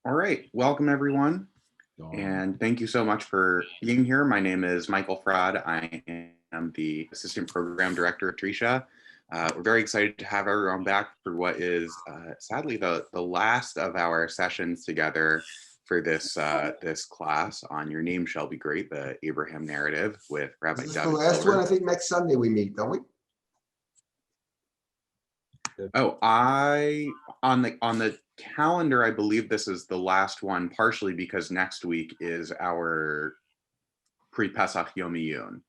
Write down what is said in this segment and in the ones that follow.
All right, welcome everyone, and thank you so much for being here. My name is Michael Fraud. I am the Assistant Program Director at Trisha. We're very excited to have everyone back for what is sadly the last of our sessions together for this this class on Your Name Shall Be Great, the Abraham narrative with Rabbi This is Doug the last Silber. one. I think next Sunday we meet, don't we? Oh, on the calendar, I believe this is the last one, partially because next week is our pre-Pesach Yom Iyun.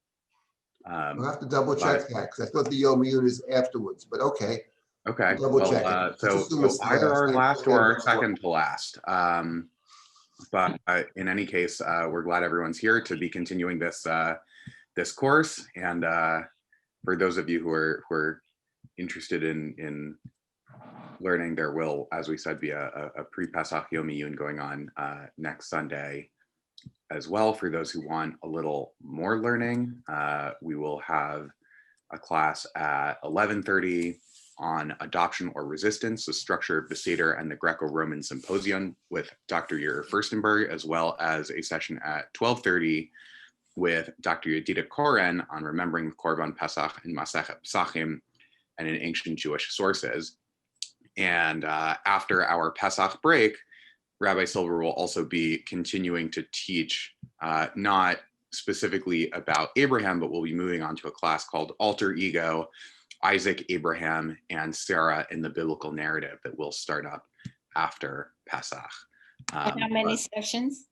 We'll have to double check that because I thought the Yom Iyun is afterwards, but okay. Okay, Double well, check it. so It's the either our last or our Okay. second to last. But in any case, we're glad everyone's here to be continuing this this course. And for those of you who are interested in learning, there will, as we said, be a pre-Pesach Yom Iyun going on next Sunday as well. For those who want a little more learning, we will have a class at 11:30 on adoption or resistance, the structure of the Seder and the Greco-Roman Symposium with Dr. Yair Furstenberg, as well as a session at 12:30 with Dr. Yedida Koren on remembering the Korban Pesach in Masechet Pesachim and in ancient Jewish sources. And after our Pesach break, Rabbi Silber will also be continuing to teach, not specifically about Abraham, but we'll be moving on to a class called Alter Ego, Isaac, Abraham, and Sarah in the biblical narrative that will start up after Pesach. How many sessions?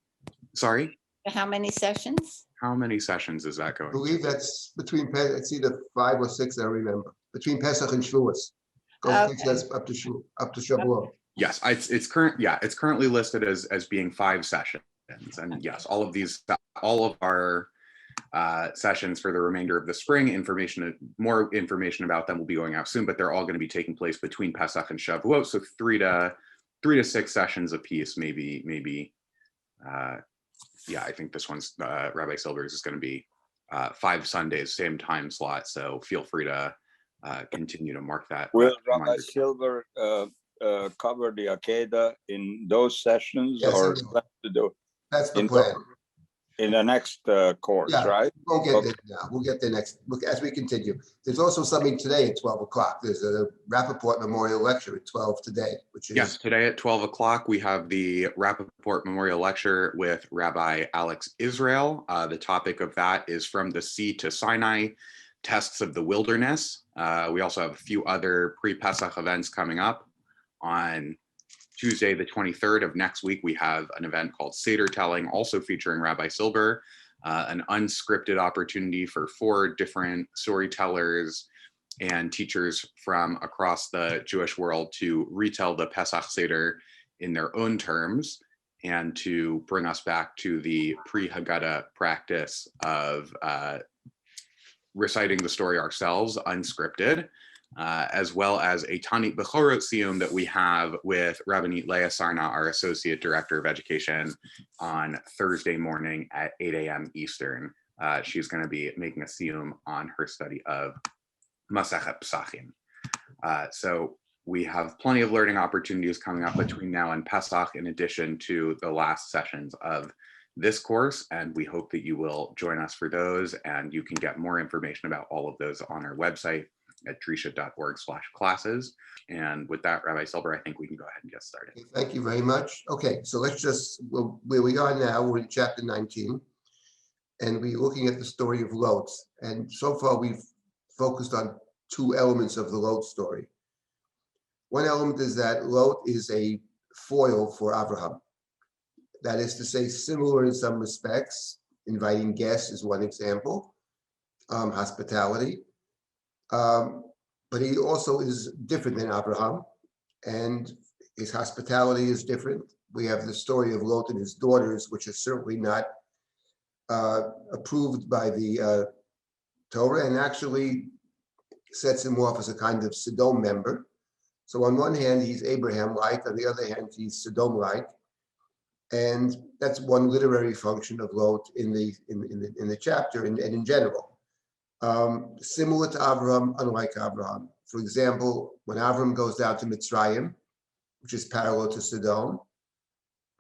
Sorry? How many sessions? How many sessions is that going I believe that's between, it's either 5 or 6, I remember, between Pesach and Shavuos. Takes us up to Shavuot. Yes, it's currently listed as being 5 sessions. And yes, all of our sessions for the remainder of the spring, more information about them will be going out soon, but they're all going to be taking place between Pesach and Shavuot. So 3 to 6 sessions a piece, maybe. I think this one's Rabbi Silber's is going to be 5 Sundays, same time slot. So feel free to continue to mark that. Will Rabbi Silber cover the Akedah in those sessions, Yes, or to do that's the plan. In the next course, right? We'll get there now. We'll get there next as we continue. There's also something today at 12 o'clock. There's a Rappaport Memorial Lecture at 12 today, which is yes, today at 12 o'clock we have the Rappaport Memorial Lecture with Rabbi Alex Israel. The topic of that is From the Sea to Sinai, Tests of the Wilderness. We also have a few other pre-Pesach events coming up. On Tuesday, the 23rd of next week, we have an event called Seder Telling, also featuring Rabbi Silber, an unscripted opportunity for 4 different storytellers and teachers from across the Jewish world to retell the Pesach Seder in their own terms and to bring us back to the pre-Haggadah practice of reciting the story ourselves, unscripted. As well as a Tanit Bechorot Siyum that we have with Rabbanit Leah Sarna, our Associate Director of Education, on Thursday morning at 8 a.m. Eastern. She's going to be making a Siyum on her study of Masechet Pesachim. So we have plenty of learning opportunities coming up between now and Pesach, in addition to the last sessions of this course, and we hope that you will join us for those, and you can get more information about all of those on our website at trisha.org/classes. And with that, Rabbi Silber, I think we can go ahead and get started. Thank you very much. Okay, so let's just, where we are now, we're in chapter 19, and we're looking at the story of Lot. And so far, we've focused on 2 elements of the Lot story. One element is that Lot is a foil for Abraham. That is to say, similar in some respects. Inviting guests is one example, hospitality. But he also is different than Abraham, and his hospitality is different. We have the story of Lot and his daughters, which is certainly not approved by the Torah, and actually sets him off as a kind of Sodom member. So on one hand, he's Abraham-like, on the other hand, he's Sodom-like. And that's one literary function of Lot in the chapter and in general. Similar to Abraham, unlike Abraham. For example, when Abraham goes down to Mitzrayim, which is parallel to Sodom,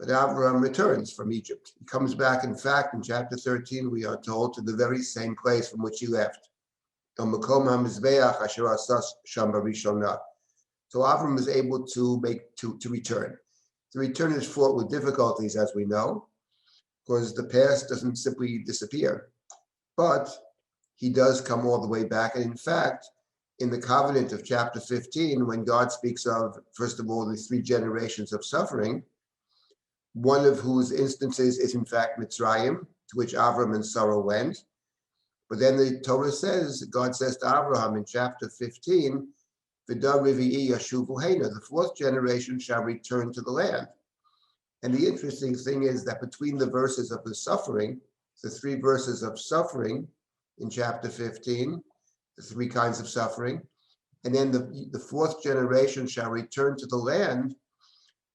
But Abraham returns from Egypt. He comes back, in fact, in chapter 13, we are told, to the very same place from which he left. So Abraham is able to return. The return is fraught with difficulties, as we know, because the past doesn't simply disappear. But he does come all the way back. And in fact, in the covenant of chapter 15, when God speaks of, first of all, the 3 generations of suffering, one of whose instances is in fact Mitzrayim, to which Avram and Sarah went. But then the Torah says, God says to Abraham in chapter 15, the 4th generation shall return to the land. And the interesting thing is that between the verses of the suffering, the 3 verses of suffering in chapter 15, the 3 kinds of suffering, and then the 4th generation shall return to the land,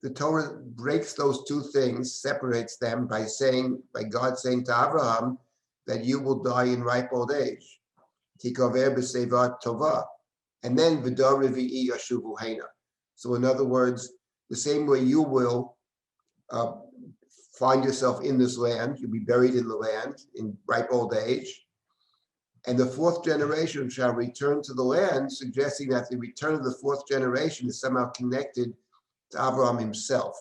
the Torah breaks those 2 things, separates them by God saying to Abraham that you will die in ripe old age. Tikaver b'sevat tova. And then v'dar revi'i yashuvu hena. So in other words, the same way you will find yourself in this land, you'll be buried in the land in ripe old age. And the 4th generation shall return to the land, suggesting that the return of the 4th generation is somehow connected to Abraham himself.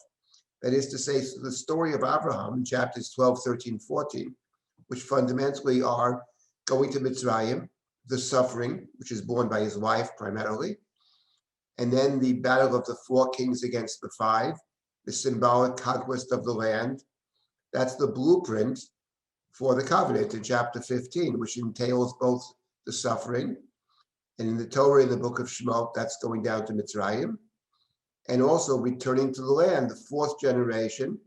That is to say, the story of Abraham in chapters 12, 13, 14, which fundamentally are going to Mitzrayim, the suffering, which is borne by his wife primarily, and then the battle of the 4 kings against the 5, the symbolic conquest of the land. That's the blueprint for the covenant in chapter 15, which entails both the suffering, and in the Torah, in the book of Shemot, that's going down to Mitzrayim, and also returning to the land, the 4th generation,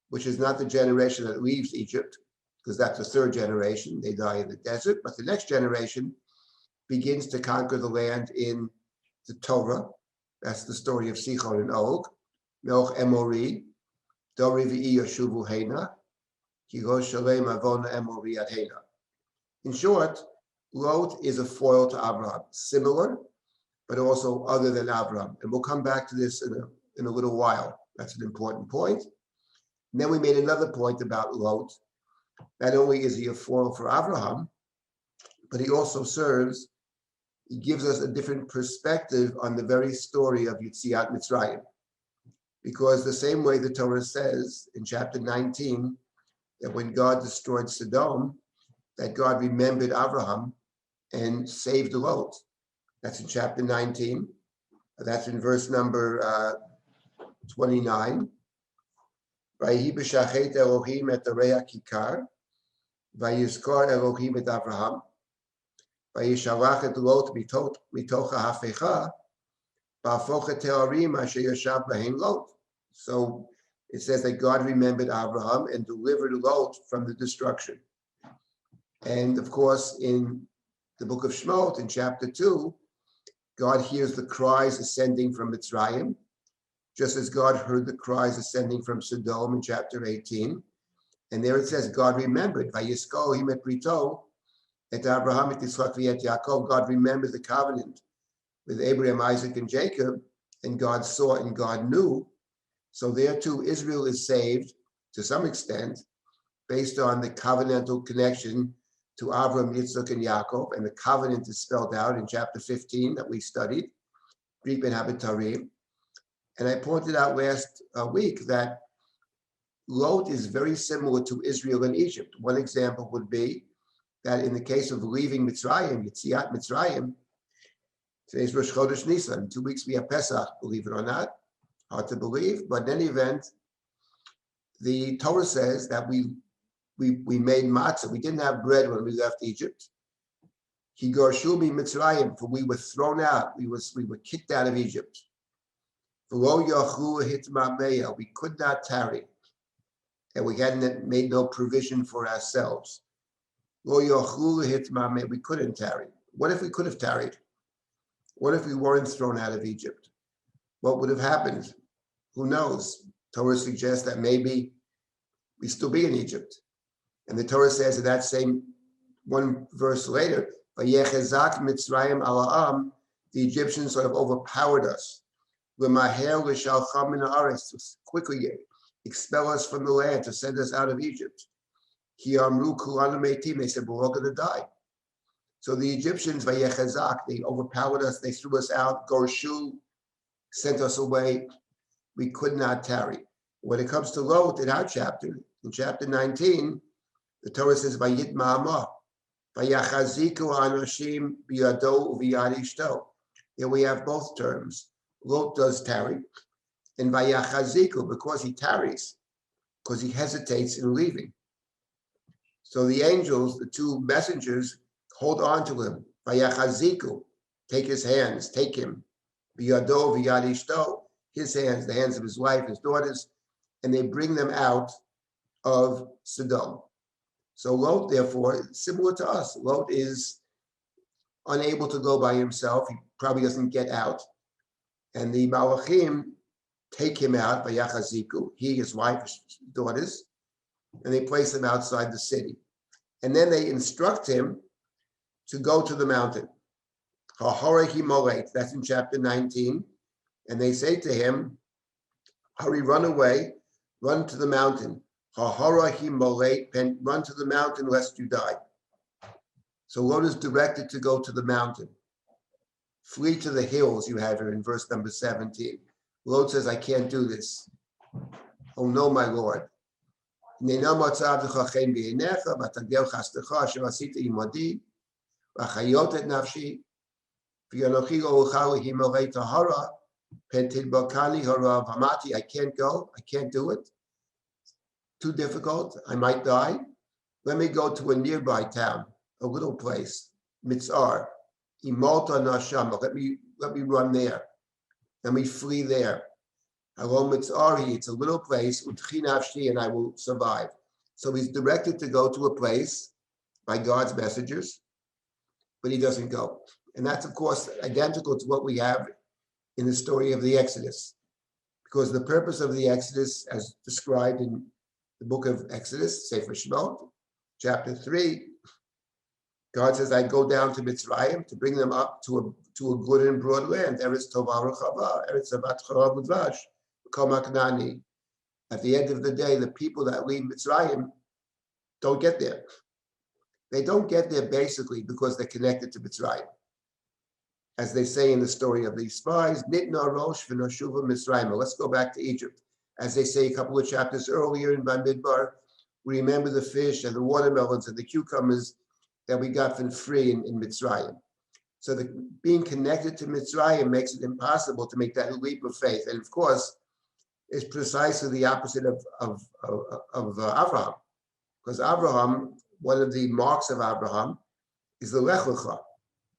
which is not the generation that leaves Egypt, because that's the 3rd generation, they die in the desert, but the next generation begins to conquer the land in the Torah. That's the story of Sichon and Og, Melch Emori, Do Revi'i Yashuvu Hena, Ki Lo Shalem Avona Emori Ad Hena. In short, Lot is a foil to Abraham, similar, but also other than Abraham. And we'll come back to this in a little while. That's an important point. And then we made another point about Lot. Not only is he a foil for Abraham, but he also he gives us a different perspective on the very story of Yetziat Mitzrayim. Because the same way the Torah says in chapter 19, that when God destroyed Sodom, that God remembered Abraham and saved Lot. That's in chapter 19. That's in verse number 29. Vayhi b'shachet Elohim et areya kikar, vayizkor Elohim et Avraham, vayishalach et Lot mitoch ha'hafecha, ba'afoch et te'arim asher yashav b'hem Lot. So it says that God remembered Abraham and delivered Lot from the destruction. And of course, in the book of Shemot, in chapter 2, God hears the cries ascending from Mitzrayim, just as God heard the cries ascending from Sodom in chapter 18. And there it says, God remembered, Vayiskol him et brito, et Abraham et Yitzchak v'et Yaakov. God remembered the covenant with Abraham, Isaac, and Jacob, and God saw and God knew. So there too, Israel is saved to some extent based on the covenantal connection to Abraham, Yitzchak, and Yaakov, and the covenant is spelled out in chapter 15 that we studied, Brit Ben Habitarim. And I pointed out last week that Lot is very similar to Israel and Egypt. One example would be that in the case of leaving Mitzrayim, Yetziat Mitzrayim, today's Rosh Chodesh Nisan, in 2 weeks we have Pesach, believe it or not, hard to believe, but in any event, the Torah says that we made matzah. We didn't have bread when we left Egypt. Ki garshu mi Mitzrayim, for we were thrown out. We were kicked out of Egypt. V'lo yachlu hitmameya, we could not tarry, and we hadn't made no provision for ourselves. Lo yachlu hitmameya, we couldn't tarry. What if we could have tarried? What if we weren't thrown out of Egypt? What would have happened? Who knows? Torah suggests that maybe we still be in Egypt. And the Torah says in that same one verse later, Vayechezak Mitzrayim ala'am, the Egyptians sort of overpowered us. Quickly expel us from the land, to send us out of Egypt. They said, we're all going to die. So the Egyptians, vayechazak, they overpowered us, they threw us out, gorshu, sent us away. We could not tarry. When it comes to Lot in our chapter, in chapter 19, the Torah says, vayit ma'amah, vayachaziku anoshim biyado uviyad ishto. Here we have both terms. Lot does tarry, and vayachaziku, because he tarries, because he hesitates in leaving. So the angels, the two messengers, hold on to him. Vayachaziku, take his hands, take him. Biyado v'yad ishto, his hands, the hands of his wife, his daughters, and they bring them out of Sodom. So Lot, therefore, similar to us, Lot is unable to go by himself. He probably doesn't get out. And the Malachim take him out, vayachaziku, he, his wife, his daughters, and they place him outside the city. And then they instruct him to go to the mountain. That's in chapter 19. And they say to him, hurry, run away, run to the mountain. Run to the mountain lest you die. So Lot is directed to go to the mountain. Flee to the hills, you have here in verse number 17. Lot says, I can't do this. Oh no, my Lord. I can't go, I can't do it. Too difficult, I might die. Let me go to a nearby town, a little place, Mitzar. Let me run there. Let me flee there. It's a little place, and I will survive. So he's directed to go to a place by God's messengers, but he doesn't go. And that's, of course, identical to what we have in the story of the Exodus, because the purpose of the Exodus, as described in the book of Exodus, Sefer Shemot, chapter 3, God says, I go down to Mitzrayim to bring them up to a good and broad land. Eretz Tovah Rechava, Eretz Zavat Charav Udvash, Kol Maknani. At the end of the day, the people that leave Mitzrayim don't get there. They don't get there basically because they're connected to Mitzrayim. As they say in the story of these spies, Nitna Rosh v'noshuva Mitzrayim. Let's go back to Egypt. As they say a couple of chapters earlier in Bamidbar, we remember the fish and the watermelons and the cucumbers that we got from free in Mitzrayim. So being connected to Mitzrayim makes it impossible to make that leap of faith. And of course, it's precisely the opposite of Abraham. Because Abraham, one of the marks of Abraham is the Lech Lecha,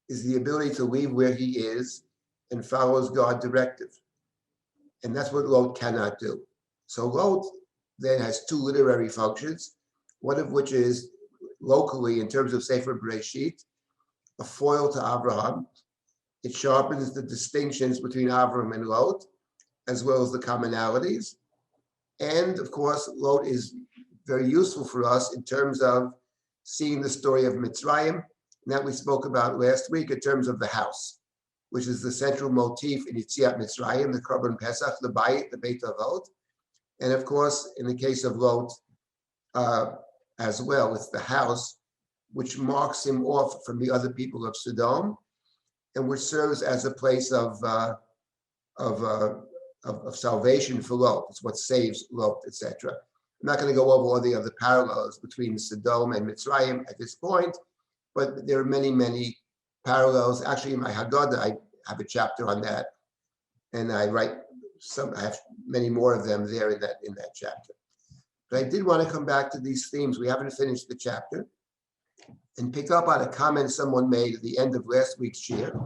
is the ability to leave where he is and follows God's directive. And that's what Lot cannot do. So Lot then has two literary functions, one of which is locally, in terms of Sefer Bereshit, a foil to Abraham. It sharpens the distinctions between Abraham and Lot, as well as the commonalities. And of course, Lot is very useful for us in terms of seeing the story of Mitzrayim, and that we spoke about last week in terms of the house, which is the central motif in Yetziat Mitzrayim, the Korban Pesach, the Bayit, the Beit Avot. And of course, in the case of Lot, as well, it's the house which marks him off from the other people of Sodom, and which serves as a place of salvation for Lot. It's what saves Lot, etc. I'm not going to go over all the other parallels between Sodom and Mitzrayim at this point, but there are many, many parallels. Actually, in my Haggadah, I have a chapter on that, and I have many more of them there in that chapter. But I did want to come back to these themes. We haven't finished the chapter, and pick up on a comment someone made at the end of last week's shir,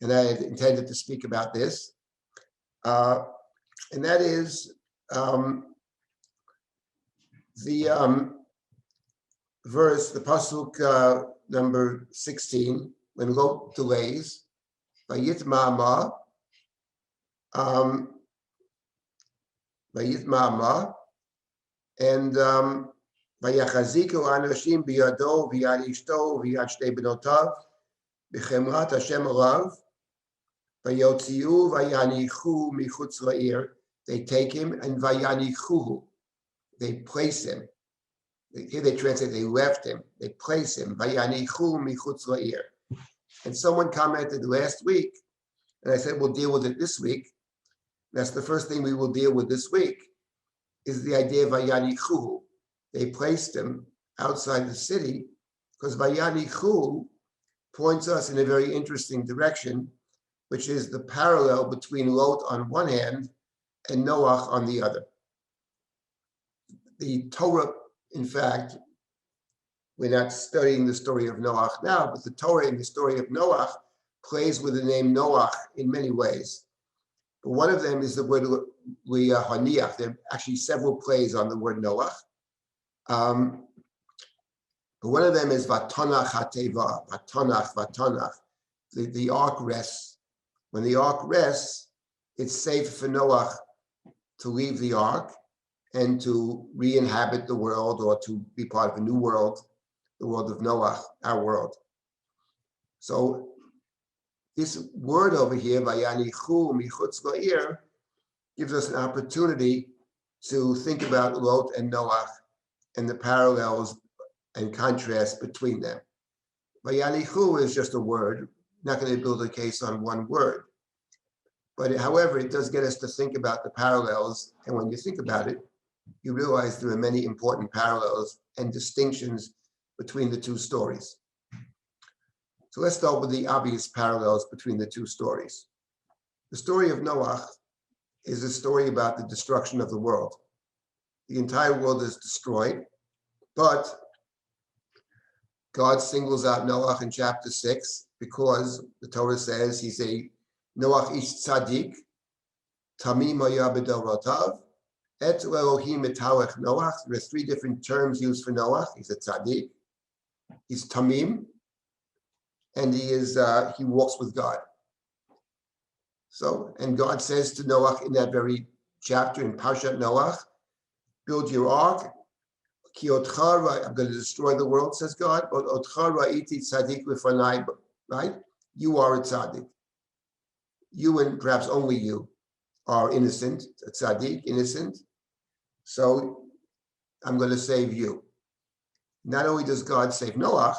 and I had intended to speak about this, and that is the verse, the pasuk number 16, when Lot delays, Vayit Ma'ama, and Vayachaziku Anoshim Biyado V'yad Ishto V'yad Shtei Benotav B'chemrat Hashem Alav Vayotziu Vayanichu Michutz La'ir. They take him and vayanichuhu. They place him. Here they translate, they left him. They place him. Vayanichu michutz la'ir. And someone commented last week, and I said, we'll deal with it this week. That's the first thing we will deal with this week, is the idea of vayanichu. They placed him outside the city, because vayanichu points us in a very interesting direction, which is the parallel between Lot on one hand and Noach on the other. The Torah, in fact, we're not studying the story of Noach now, but the Torah in the story of Noach plays with the name Noach in many ways. But one of them is the word haniach. There are actually several plays on the word Noach. But one of them is vatonach hateva, vatonach. The ark rests. When the ark rests, it's safe for Noach to leave the ark and to re-inhabit the world, or to be part of a new world, the world of Noach, our world. So this word over here, vayanichu michutz la'ir, gives us an opportunity to think about Lot and Noach and the parallels and contrast between them. Vayanichu is just a word, not going to build a case on one word. But however, it does get us to think about the parallels. And when you think about it, you realize there are many important parallels and distinctions between the two stories. So let's start with the obvious parallels between the two stories. The story of Noach is a story about the destruction of the world. The entire world is destroyed, but God singles out Noach in chapter 6 because the Torah says he's a Noach ish tzaddik, tamim haya b'dorotav, et Elohim etawech Noach. There are three different terms used for Noach. He's a tzaddik, he's tamim, and he walks with God. So, and God says to Noach in that very chapter in Parshat Noach, build your ark. Ki otcha, I'm going to destroy the world, says God. But otcha ra'iti tzaddik lefanai, right? You are a tzaddik. You, and perhaps only you, are innocent, a tzaddik, innocent. So I'm going to save you. Not only does God save Noach,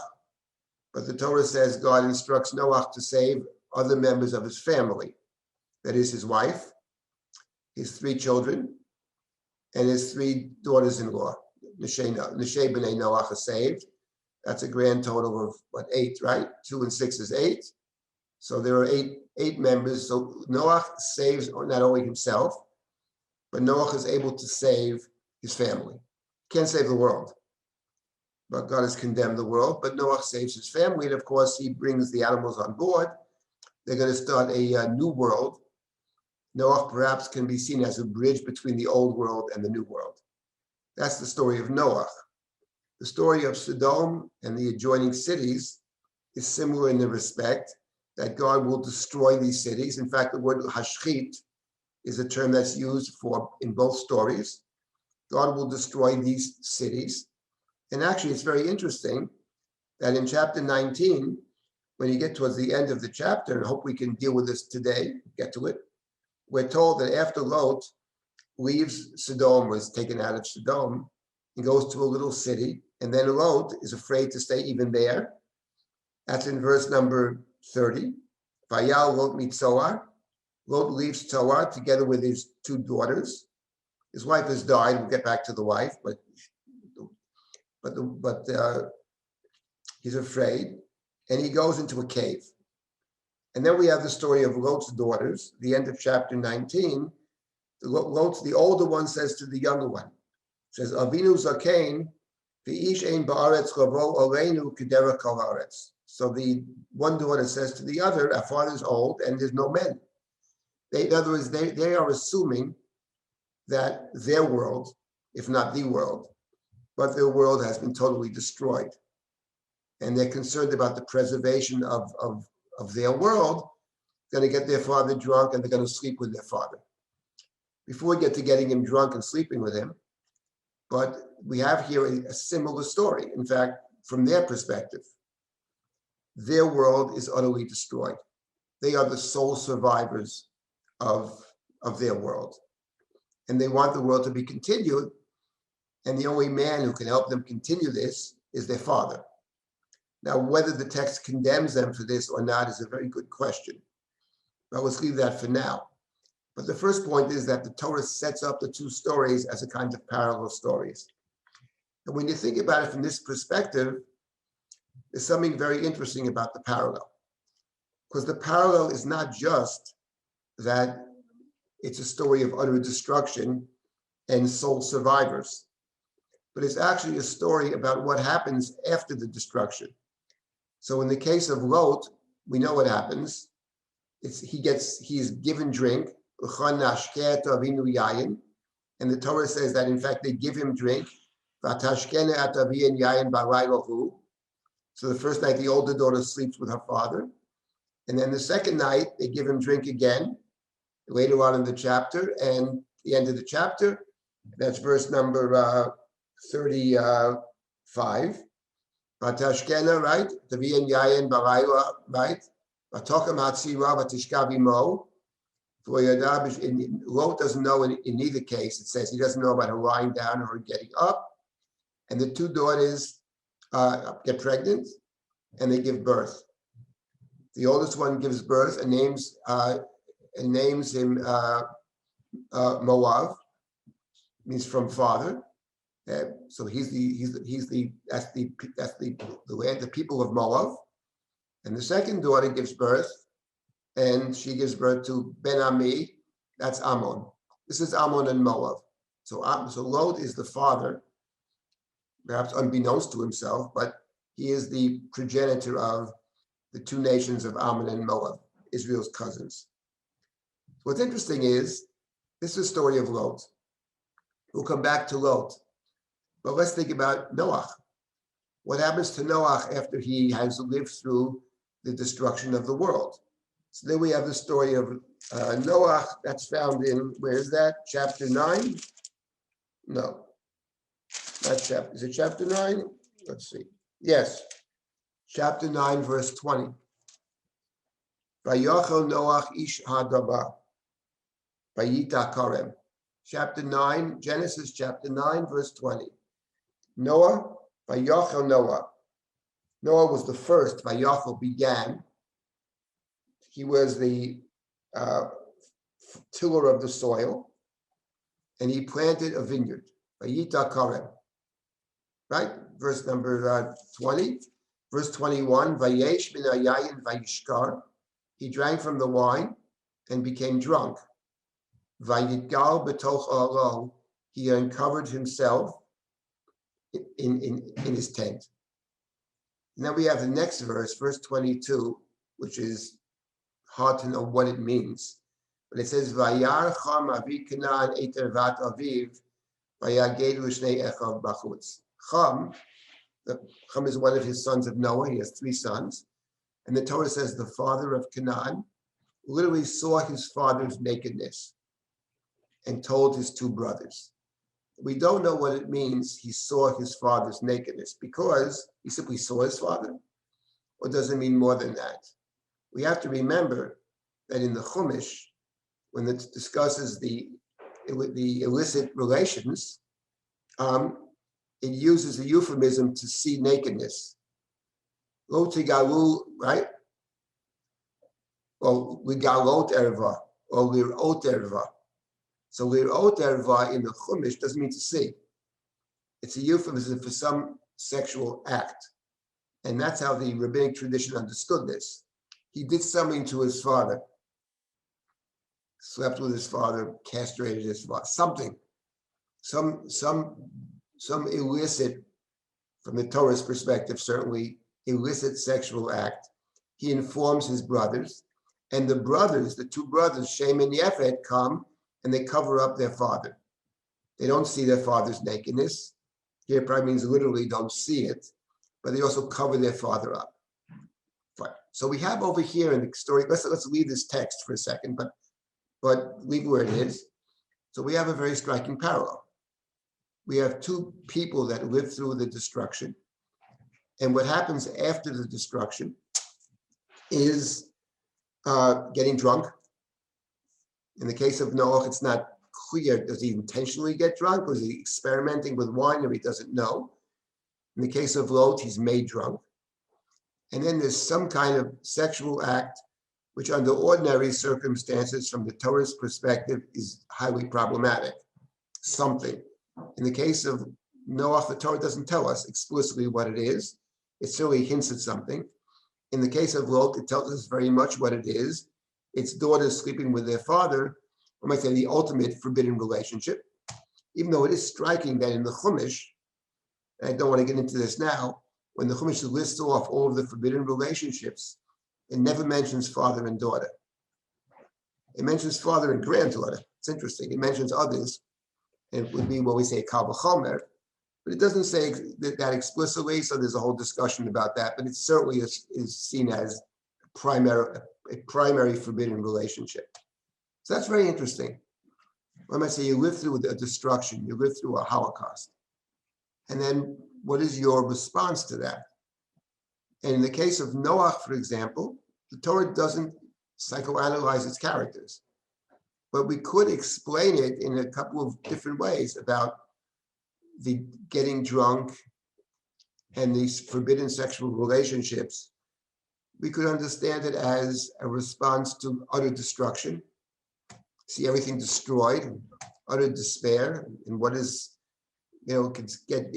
but the Torah says God instructs Noach to save other members of his family. That is his wife, his three children, and his three daughters-in-law. Neshei b'nei Noach are saved. That's a grand total of, what, 8, right? 2 and 6 is 8. So there are eight members. So Noach saves not only himself, but Noach is able to save his family. Can't save the world, but God has condemned the world. But Noach saves his family, and of course he brings the animals on board. They're going to start a new world. Noach perhaps can be seen as a bridge between the old world and the new world. That's the story of Noach. The story of Sodom and the adjoining cities is similar in the respect that God will destroy these cities. In fact, the word hashchit is a term that's used in both stories. God will destroy these cities. And actually, it's very interesting that in chapter 19, when you get towards the end of the chapter, and I hope we can deal with this today, get to it, we're told that after Lot leaves Sodom, was taken out of Sodom, and goes to a little city, and then Lot is afraid to stay even there. That's in verse number 30. Vayal Lot mitzoar. Lot leaves Zoar together with his 2 daughters. His wife has died. We'll get back to the wife, but he's afraid, and he goes into a cave. And then we have the story of Lot's daughters, the end of chapter 19. The older one says to the younger one, says, Avinu zakein, v'ish ein ba'aretz chavo aleinu kederach kol haaretz. So the one daughter says to the other, our father's old and there's no men. In other words, they are assuming that their world, if not the world, but their world has been totally destroyed. And they're concerned about the preservation of their world. They're going to get their father drunk and they're going to sleep with their father. Before we get to getting him drunk and sleeping with him, but we have here a similar story. In fact, from their perspective, their world is utterly destroyed. They are the sole survivors of their world. and they want the world to be continued. And the only man who can help them continue this is their father. Now, whether the text condemns them for this or not is a very good question. But let's leave that for now. But the first point is that the Torah sets up the two stories as a kind of parallel stories. And when you think about it from this perspective, there's something very interesting about the parallel. Because the parallel is not just that it's a story of utter destruction and sole survivors, but it's actually a story about what happens after the destruction. So in the case of Lot, we know what happens. He is given drink, and the Torah says that in fact they give him drink. So the first night the older daughter sleeps with her father, and then the second night they give him drink again, later on in the chapter, and the end of the chapter, that's verse number 35. Vatashkena, right? Taviyan yayin balayla, right? Vatokam hatzira vatishkabi mo. Lot doesn't know in either case. It says he doesn't know about her lying down or her getting up. And the two daughters get pregnant and they give birth. The oldest one gives birth and names him Moav, means from father. So that's the land, the people of Moab. And the second daughter gives birth, and she gives birth to Ben Ami, that's Ammon. This is Ammon and Moab. So Lot is the father, perhaps unbeknownst to himself, but he is the progenitor of the two nations of Ammon and Moab, Israel's cousins. What's interesting is, this is a story of Lot. We'll come back to Lot. But let's think about Noah. What happens to Noah after he has lived through the destruction of the world? So then we have the story of Noah that's found in, where is that? Chapter 9? No, not chapter. Is it chapter 9? Let's see. Yes, chapter 9, verse 20. Vayachel Noach ish hadaba, vayita karem. Chapter 9, Genesis chapter 9, verse 20. Noah, Vayachel Noah. Noah was the first. Vayachel began. He was the tiller of the soil, and he planted a vineyard. Vayita karem. Right? Verse number 20. Verse 21. Vayesh min hayayin vayishkar. He drank from the wine and became drunk. Vayitgal betoch alo. He uncovered himself in his tent. Now we have the next verse, verse 22, which is hard to know what it means. But it says, Vayar Cham avi Canaan eter vat aviv, vayagedu shnei echav bachutz. Cham is one of his sons of Noah. He has three sons. And the Torah says the father of Canaan literally saw his father's nakedness and told his two brothers. We don't know what it means he saw his father's nakedness, because he simply saw his father, or does it mean more than that? We have to remember that in the Chumash, when it discusses the illicit relations, it uses a euphemism to see nakedness. Lo tigalu, right? Or ligalot erva, or lirot erva. So lirot erva in the Chumash doesn't mean to see. It's a euphemism for some sexual act. And that's how the rabbinic tradition understood this. He did something to his father, slept with his father, castrated his father, something, some illicit, from the Torah's perspective, certainly illicit sexual act. He informs his brothers, and the brothers, the two brothers, Shem and Yefet, come and they cover up their father. They don't see their father's nakedness. Here probably means literally don't see it, but they also cover their father up. Fine. So we have over here in the story, let's leave this text for a second, but leave where it is. So we have a very striking parallel. We have two people that live through the destruction, and what happens after the destruction is getting drunk. In the case of Noah, it's not clear. Does he intentionally get drunk? Or is he experimenting with wine or he doesn't know? In the case of Lot, he's made drunk. And then there's some kind of sexual act, which under ordinary circumstances, from the Torah's perspective, is highly problematic. Something. In the case of Noah, the Torah doesn't tell us explicitly what it is. It certainly hints at something. In the case of Lot, it tells us very much what it is. It's daughters sleeping with their father, or might say the ultimate forbidden relationship. Even though it is striking that in the Chumash, and I don't want to get into this now, when the Chumash lists off all of the forbidden relationships, it never mentions father and daughter. It mentions father and granddaughter. It's interesting. It mentions others. And it would be what we say kal v'chomer, but it doesn't say that explicitly. So there's a whole discussion about that. But it certainly is seen as a primary forbidden relationship. So that's very interesting. I might say you live through a destruction, you live through a Holocaust, and then what is your response to that? And in the case of Noah, for example, the Torah doesn't psychoanalyze its characters. But we could explain it in a couple of different ways about the getting drunk and these forbidden sexual relationships. We could understand it as a response to utter destruction, see everything destroyed, utter despair, and what is, could get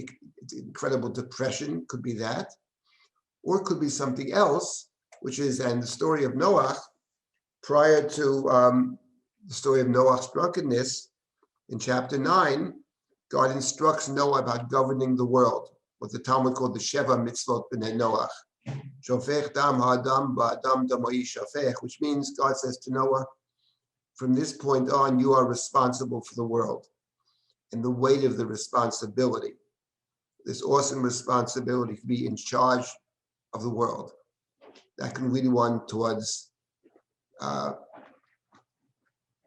incredible depression, could be that. Or it could be something else, which is, and the story of Noah, prior to the story of Noah's drunkenness, in chapter 9, God instructs Noah about governing the world, what the Talmud called the Sheva Mitzvot B'nei Noach. Shofech dam ha'adam ba'adam damai shofech, which means God says to Noah, from this point on, you are responsible for the world. And the weight of the responsibility, this awesome responsibility to be in charge of the world, that can lead one towards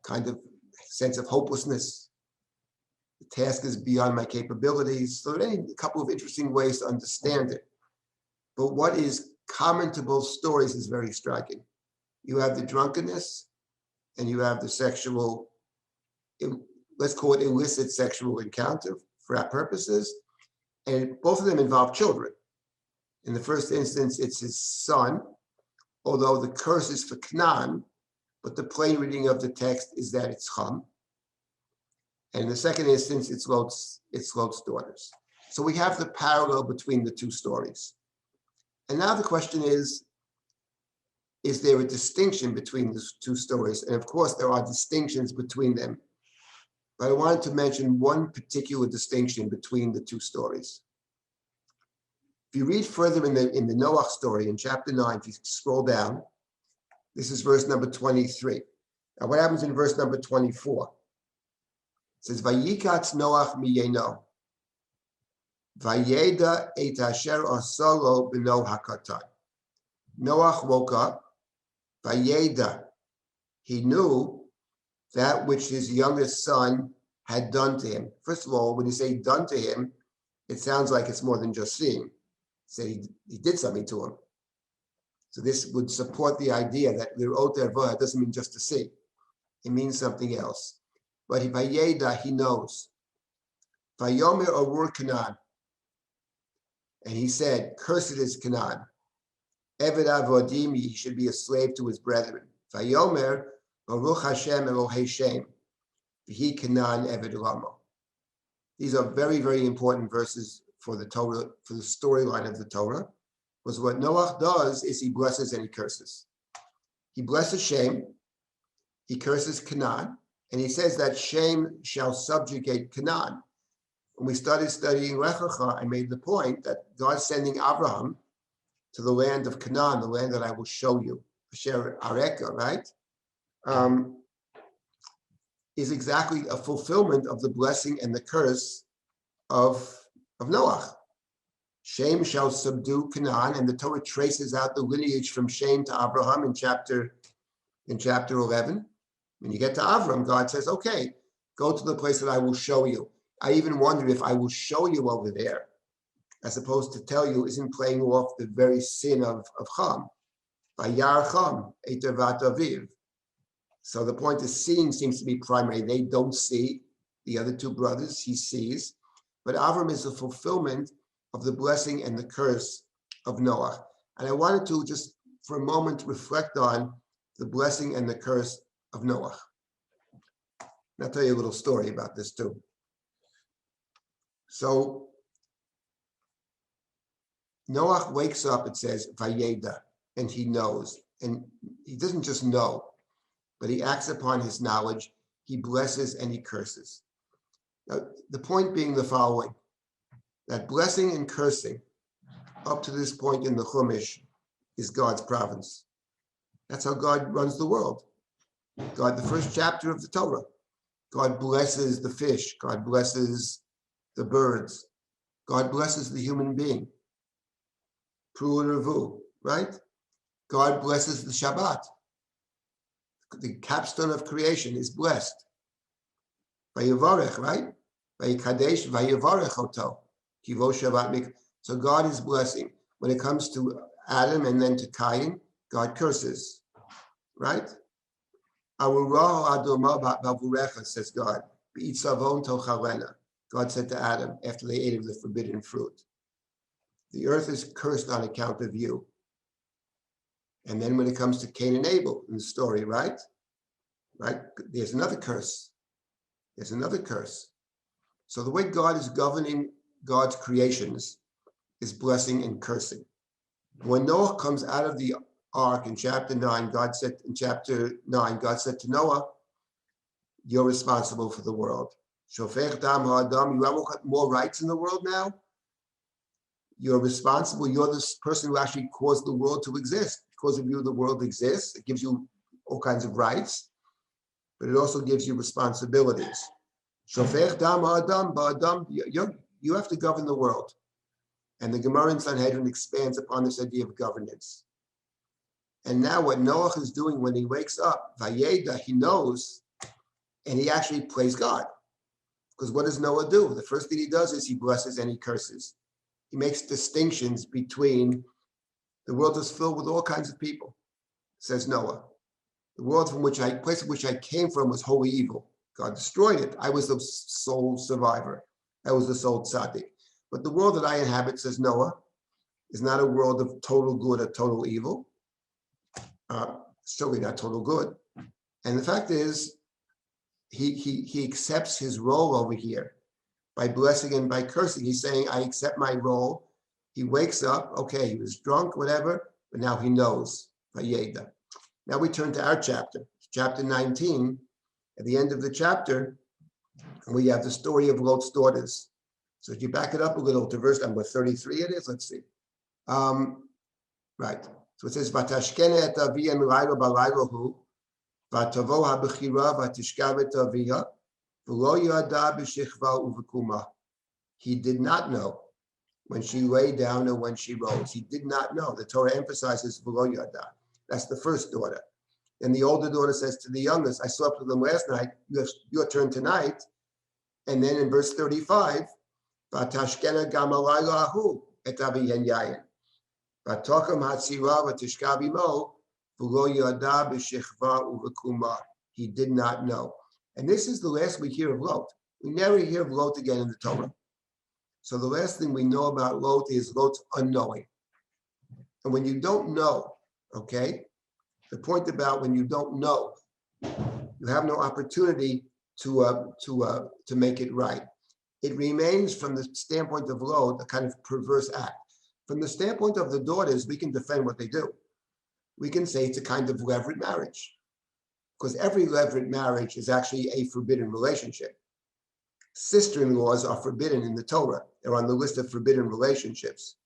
kind of sense of hopelessness. The task is beyond my capabilities. So there are a couple of interesting ways to understand it. But what is common to both stories is very striking. You have the drunkenness and you have the sexual, let's call it illicit sexual encounter for our purposes. And both of them involve children. In the first instance, it's his son, although the curse is for Canaan, but the plain reading of the text is that it's Ham. And in the second instance, it's Lot's daughters. So we have the parallel between the two stories. And now the question is there a distinction between the two stories? And of course, there are distinctions between them. But I wanted to mention one particular distinction between the two stories. If you read further in the Noah story in chapter 9, if you scroll down, this is verse number 23. Now, what happens in verse number 24? It says, Vayikatz Noach miyeno, Vayeda et asher asalo b'no hakatan. Noach woke up, Vayeda, he knew that which his youngest son had done to him. First of all, when you say done to him, it sounds like it's more than just seeing. Say he did something to him. So this would support the idea that l'rot erva doesn't mean just to see. It means something else. But Vayeda, he knows. Vayomer arur Canaan. And he said, cursed is Canaan. Eved avodim, he should be a slave to his brethren. Vayomer Baruch Hashem Elohei Shem. V'hi Canaan Eved Lamo. These are very, very important verses for the Torah, for the storyline of the Torah. Because what Noah does is he blesses and he curses. He blesses Shem, he curses Canaan, and he says that Shem shall subjugate Canaan. When we started studying Lech Lecha, I made the point that God sending Abraham to the land of Canaan, the land that I will show you, Asher Areka, right? Is exactly a fulfillment of the blessing and the curse of Noah. Shem shall subdue Canaan, and the Torah traces out the lineage from Shem to Abraham in chapter 11. When you get to Avram, God says, okay, go to the place that I will show you. I even wonder if I will show you over there, as opposed to tell you, isn't playing off the very sin of Ham. Vayar Ham, eter vat aviv. So the point is seeing seems to be primary. They don't see the other two brothers, he sees. But Avram is a fulfillment of the blessing and the curse of Noah. And I wanted to just for a moment reflect on the blessing and the curse of Noah. And I'll tell you a little story about this too. So Noah wakes up, it says, Vayeda, and he knows. And he doesn't just know, but he acts upon his knowledge. He blesses and he curses. Now, the point being the following, that blessing and cursing up to this point in the Chumash is God's province. That's how God runs the world. God, the first chapter of the Torah, God blesses the fish. God blesses the birds. God blesses the human being. Pru and Revu, right? God blesses the Shabbat. The capstone of creation is blessed. Vayivarech, right? Vayikadesh, vayivarech oto. Kivo Shabbat. So God is blessing. When it comes to Adam and then to Cain, God curses, right? Says God. God said to Adam after they ate of the forbidden fruit, the earth is cursed on account of you. And then when it comes to Cain and Abel in the story, right? Right? There's another curse. There's another curse. So the way God is governing God's creations is blessing and cursing. When Noah comes out of the ark in chapter 9, God said to Noah, you're responsible for the world. Shofech dam ha'adam, you have more rights in the world now? You're responsible. You're the person who actually caused the world to exist. Because of you, the world exists. It gives you all kinds of rights, but it also gives you responsibilities. Shofech dam ha'adam, ba'adam, you have to govern the world. And the Gemara in Sanhedrin expands upon this idea of governance. And now what Noah is doing when he wakes up, Vayeda, he knows, and he actually prays God. Because what does Noah do? The first thing he does is he blesses and he curses. He makes distinctions between the world is filled with all kinds of people, says Noah. The world place from which I came from was wholly evil. God destroyed it. I was the sole survivor. I was the sole tzaddik. But the world that I inhabit, says Noah, is not a world of total good or total evil. Certainly not total good. And the fact is, he accepts his role over here by blessing and by cursing. He's saying, I accept my role. He wakes up, okay, he was drunk, whatever, but now he knows. Vayeda. Now we turn to our chapter, chapter 19. At the end of the chapter, we have the story of Lot's daughters. So if you back it up a little to verse number 33, it is, let's see. Right. So it says, Vatashkene et avia milaylo balaylo hu, vatavo habechira vatishkav et avia, v'lo yada b'shechva uvekuma. He did not know when she lay down or when she rose. He did not know. The Torah emphasizes v'lo yada. That's the first daughter. And the older daughter says to the youngest, I slept with them last night. You have your turn tonight. And then in verse 35, Vatashkena gamalaylo ahu et avihen yayin. Vatokam hatzira vatishkav imo v'lo yada b'shechva uvekuma. He did not know. And this is the last we hear of Lot. We never hear of Lot again in the Torah. So the last thing we know about Lot is Lot's unknowing. And when you don't know, okay, the point about when you don't know, you have no opportunity to make it right. It remains from the standpoint of Lot a kind of perverse act. From the standpoint of the daughters, we can defend what they do. We can say it's a kind of levirate marriage, because every levirate marriage is actually a forbidden relationship. Sister-in-laws are forbidden in the Torah. They're on the list of forbidden relationships.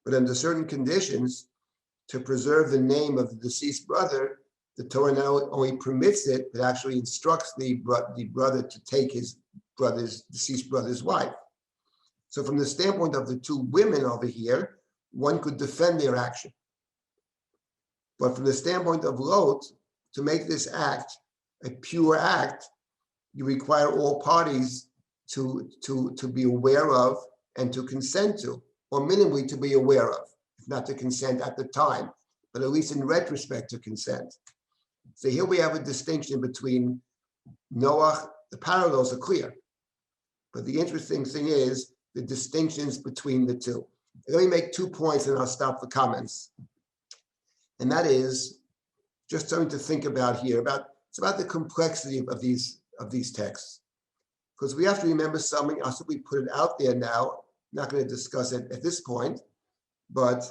But under certain conditions, to preserve the name of the deceased brother, the Torah not only permits it, but actually instructs the brother to take his deceased brother's wife. So from the standpoint of the two women over here, one could defend their action. But from the standpoint of Lot, to make this act a pure act, you require all parties to be aware of and to consent to, or minimally to be aware of, if not to consent at the time, but at least in retrospect to consent. So here we have a distinction between Noah. The parallels are clear, but the interesting thing is the distinctions between the two. Let me make 2 points and I'll stop for comments. And that is just something to think about here. It's about the complexity of these texts. Because we have to remember something. I'll simply put it out there now. I'm not going to discuss it at this point, but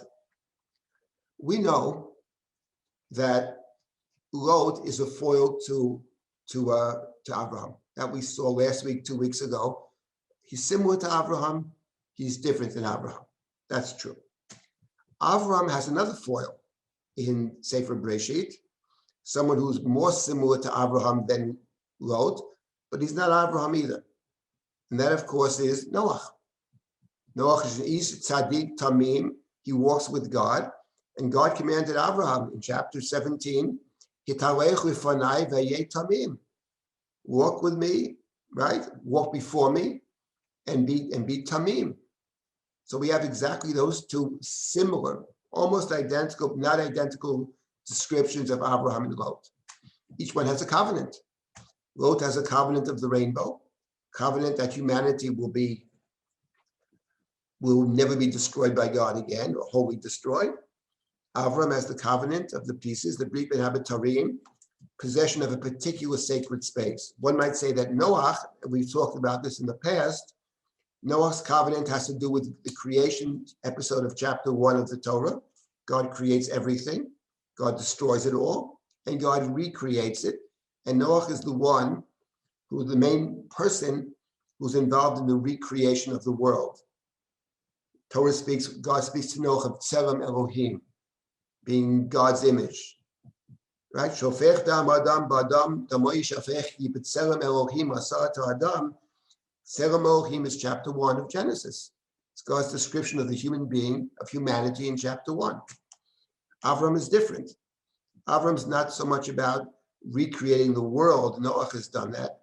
we know that Lot is a foil to Abraham. That we saw last week, 2 weeks ago. He's similar to Abraham. He's different than Abraham. That's true. Abraham has another foil in Sefer Bereshit, someone who's more similar to Abraham than Lot, but he's not Abraham either. And that, of course, is Noah. Noah is an Ish Tzaddik Tamim. He walks with God. And God commanded Abraham in chapter 17, Hitalech lefanai v'yeh tamim. Walk with me, right? Walk before me and be tamim. So we have exactly those two similar, almost identical, not identical descriptions of Abraham and Lot. Each one has a covenant. Lot has a covenant of the rainbow, covenant that humanity will never be destroyed by God again or wholly destroyed. Avram has the covenant of the pieces, the Brit Ben Habitarim, possession of a particular sacred space. One might say that Noah, we've talked about this in the past, Noah's covenant has to do with the creation episode of chapter 1 of the Torah. God creates everything, God destroys it all, and God recreates it. And Noah is the one who's the main person who's involved in the recreation of the world. God speaks to Noah of Tselem Elohim, being God's image, right? Shofech dam adam b'adam damoy shafech b'tselem Elohim asar to Adam. Tselem Elohim is chapter 1 of Genesis. It's God's description of the human being, of humanity in chapter 1. Avram is different. Avram's not so much about recreating the world. Noah has done that.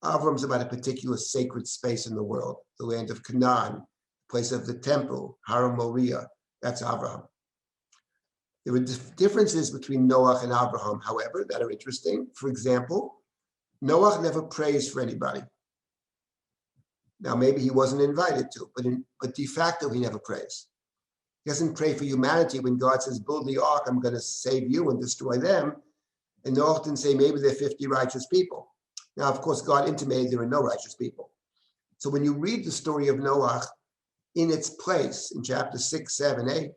Avram's about a particular sacred space in the world, the land of Canaan, the place of the temple, Har Moriah. That's Avram. There were differences between Noah and Abraham, however, that are interesting. For example, Noah never prays for anybody. Now, maybe he wasn't invited to, but de facto, he never prays. He doesn't pray for humanity when God says, build the ark, I'm going to save you and destroy them. And Noah didn't say, maybe there are 50 righteous people. Now, of course, God intimated there are no righteous people. So when you read the story of Noah in its place in chapter 6, 7, 8,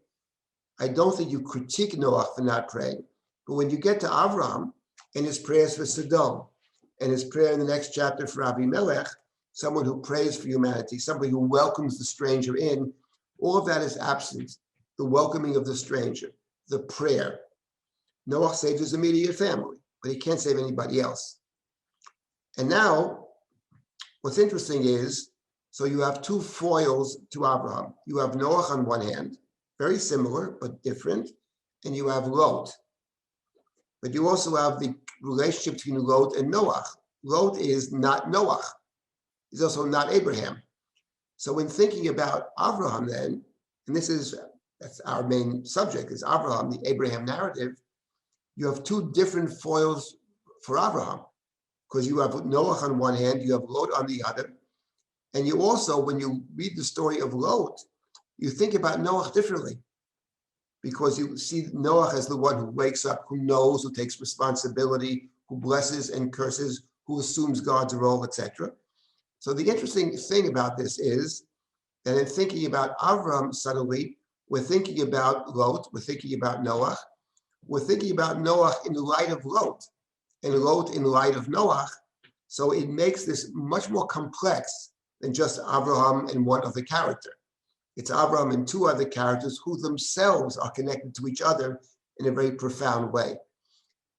I don't think you critique Noah for not praying. But when you get to Avraham and his prayers for Sodom and his prayer in the next chapter for Abimelech, someone who prays for humanity, somebody who welcomes the stranger in, all of that is absent. The welcoming of the stranger, the prayer. Noah saves his immediate family, but he can't save anybody else. And now, what's interesting is, so you have two foils to Abraham. You have Noah on one hand, very similar, but different, and you have Lot. But you also have the relationship between Lot and Noah. Lot is not Noah. He's also not Abraham. So when thinking about Abraham then, and that's our main subject, is Abraham, the Abraham narrative, you have two different foils for Abraham, because you have Noah on one hand, you have Lot on the other. And you also, when you read the story of Lot, you think about Noah differently, because you see Noah as the one who wakes up, who knows, who takes responsibility, who blesses and curses, who assumes God's role, etc. So the interesting thing about this is that in thinking about Avram suddenly, we're thinking about Lot, we're thinking about Noah, we're thinking about Noah in the light of Lot, and Lot in light of Noah. So it makes this much more complex than just Abraham and one other character. It's Abraham and two other characters who themselves are connected to each other in a very profound way.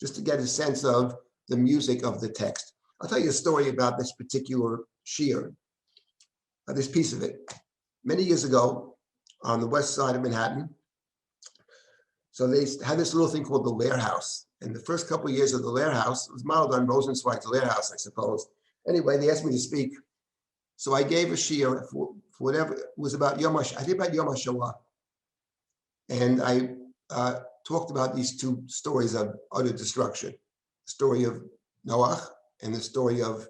Just to get a sense of the music of the text. I'll tell you a story about this particular shiur, this piece of it. Many years ago, on the west side of Manhattan, so they had this little thing called the Lair House. And the first couple of years of the Lair House, it was modeled on Rosenzweig's Lair House, I suppose. Anyway, they asked me to speak. So I gave a shiur for whatever, it was about Yom HaShoah, I think about Yom HaShoah. And I talked about these two stories of utter destruction. story of Noah and the story of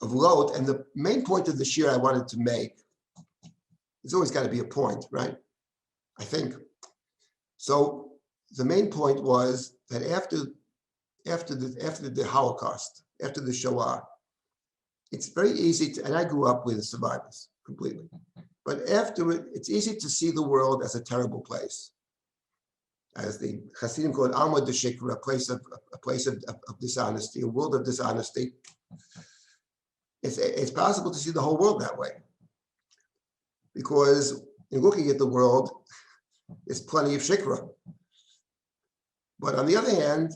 Lot. And the main point of the shir I wanted to make, there's always got to be a point, right? I think. So the main point was that after the Holocaust, after the Shoah, it's very easy to, and I grew up with survivors completely, but after it, it's easy to see the world as a terrible place. As the Hasidim call it, Alma de Shikra, a place of dishonesty, a world of dishonesty. It's possible to see the whole world that way, because in looking at the world, there's plenty of shikra. But on the other hand,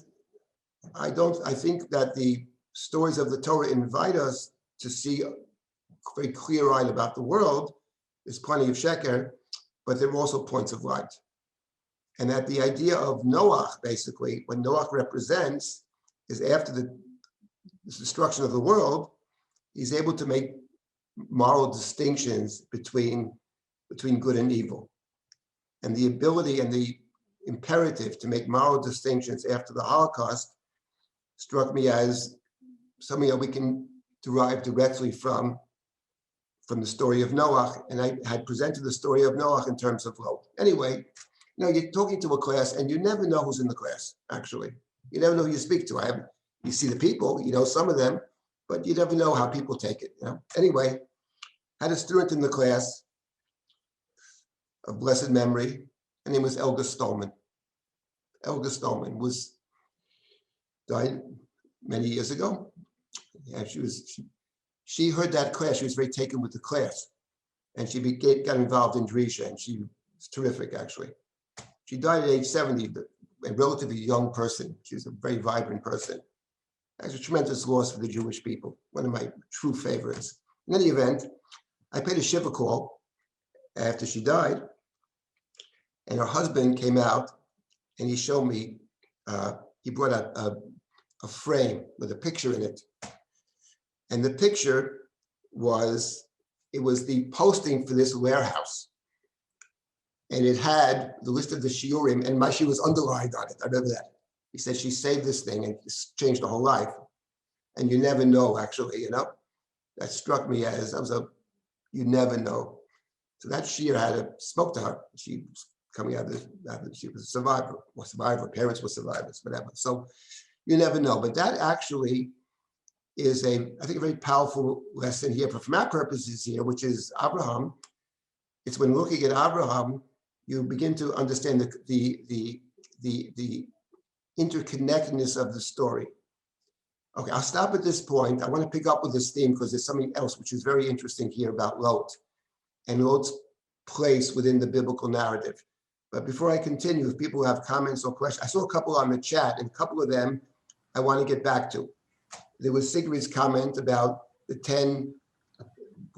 I think that the stories of the Torah invite us to see very clear-eyed about the world. There's plenty of sheker, but there are also points of light. And that the idea of Noah, basically, what Noah represents is after the destruction of the world, he's able to make moral distinctions between good and evil. And the ability and the imperative to make moral distinctions after the Holocaust struck me as something that we can derive directly from the story of Noah. And I had presented the story of Noah in terms of Lot. Anyway, you're talking to a class and you never know who's in the class, actually. You never know who you speak to. You see the people, you know some of them, but you never know how people take it. Anyway, had a student in the class of blessed memory. Her name was Elga Stolman. Elga Stolman died many years ago. Yeah, she heard that class. She was very taken with the class, and she got involved in Drisha, and she was terrific, actually. She died at age 70, a relatively young person. She was a very vibrant person. It was a tremendous loss for the Jewish people, one of my true favorites. In any event, I paid a shiva call after she died, and her husband came out and he showed me, he brought out a frame with a picture in it. And the picture was the posting for this warehouse. And it had the list of the shiurim, and my shiur was underlined on it. I remember that. He said, she saved this thing and it's changed her whole life. And you never know, actually, That struck me as, you never know. So that shiur spoke to her. She was coming out of this, she was a survivor, her parents were survivors, whatever. So you never know. But that actually is I think, a very powerful lesson here, but from our purposes here, which is Abraham. It's when looking at Abraham, you begin to understand the interconnectedness of the story. Okay, I'll stop at this point. I want to pick up with this theme because there's something else which is very interesting here about Lot and Lot's place within the biblical narrative. But before I continue, if people have comments or questions, I saw a couple on the chat, and a couple of them I want to get back to. There was Sigrid's comment about the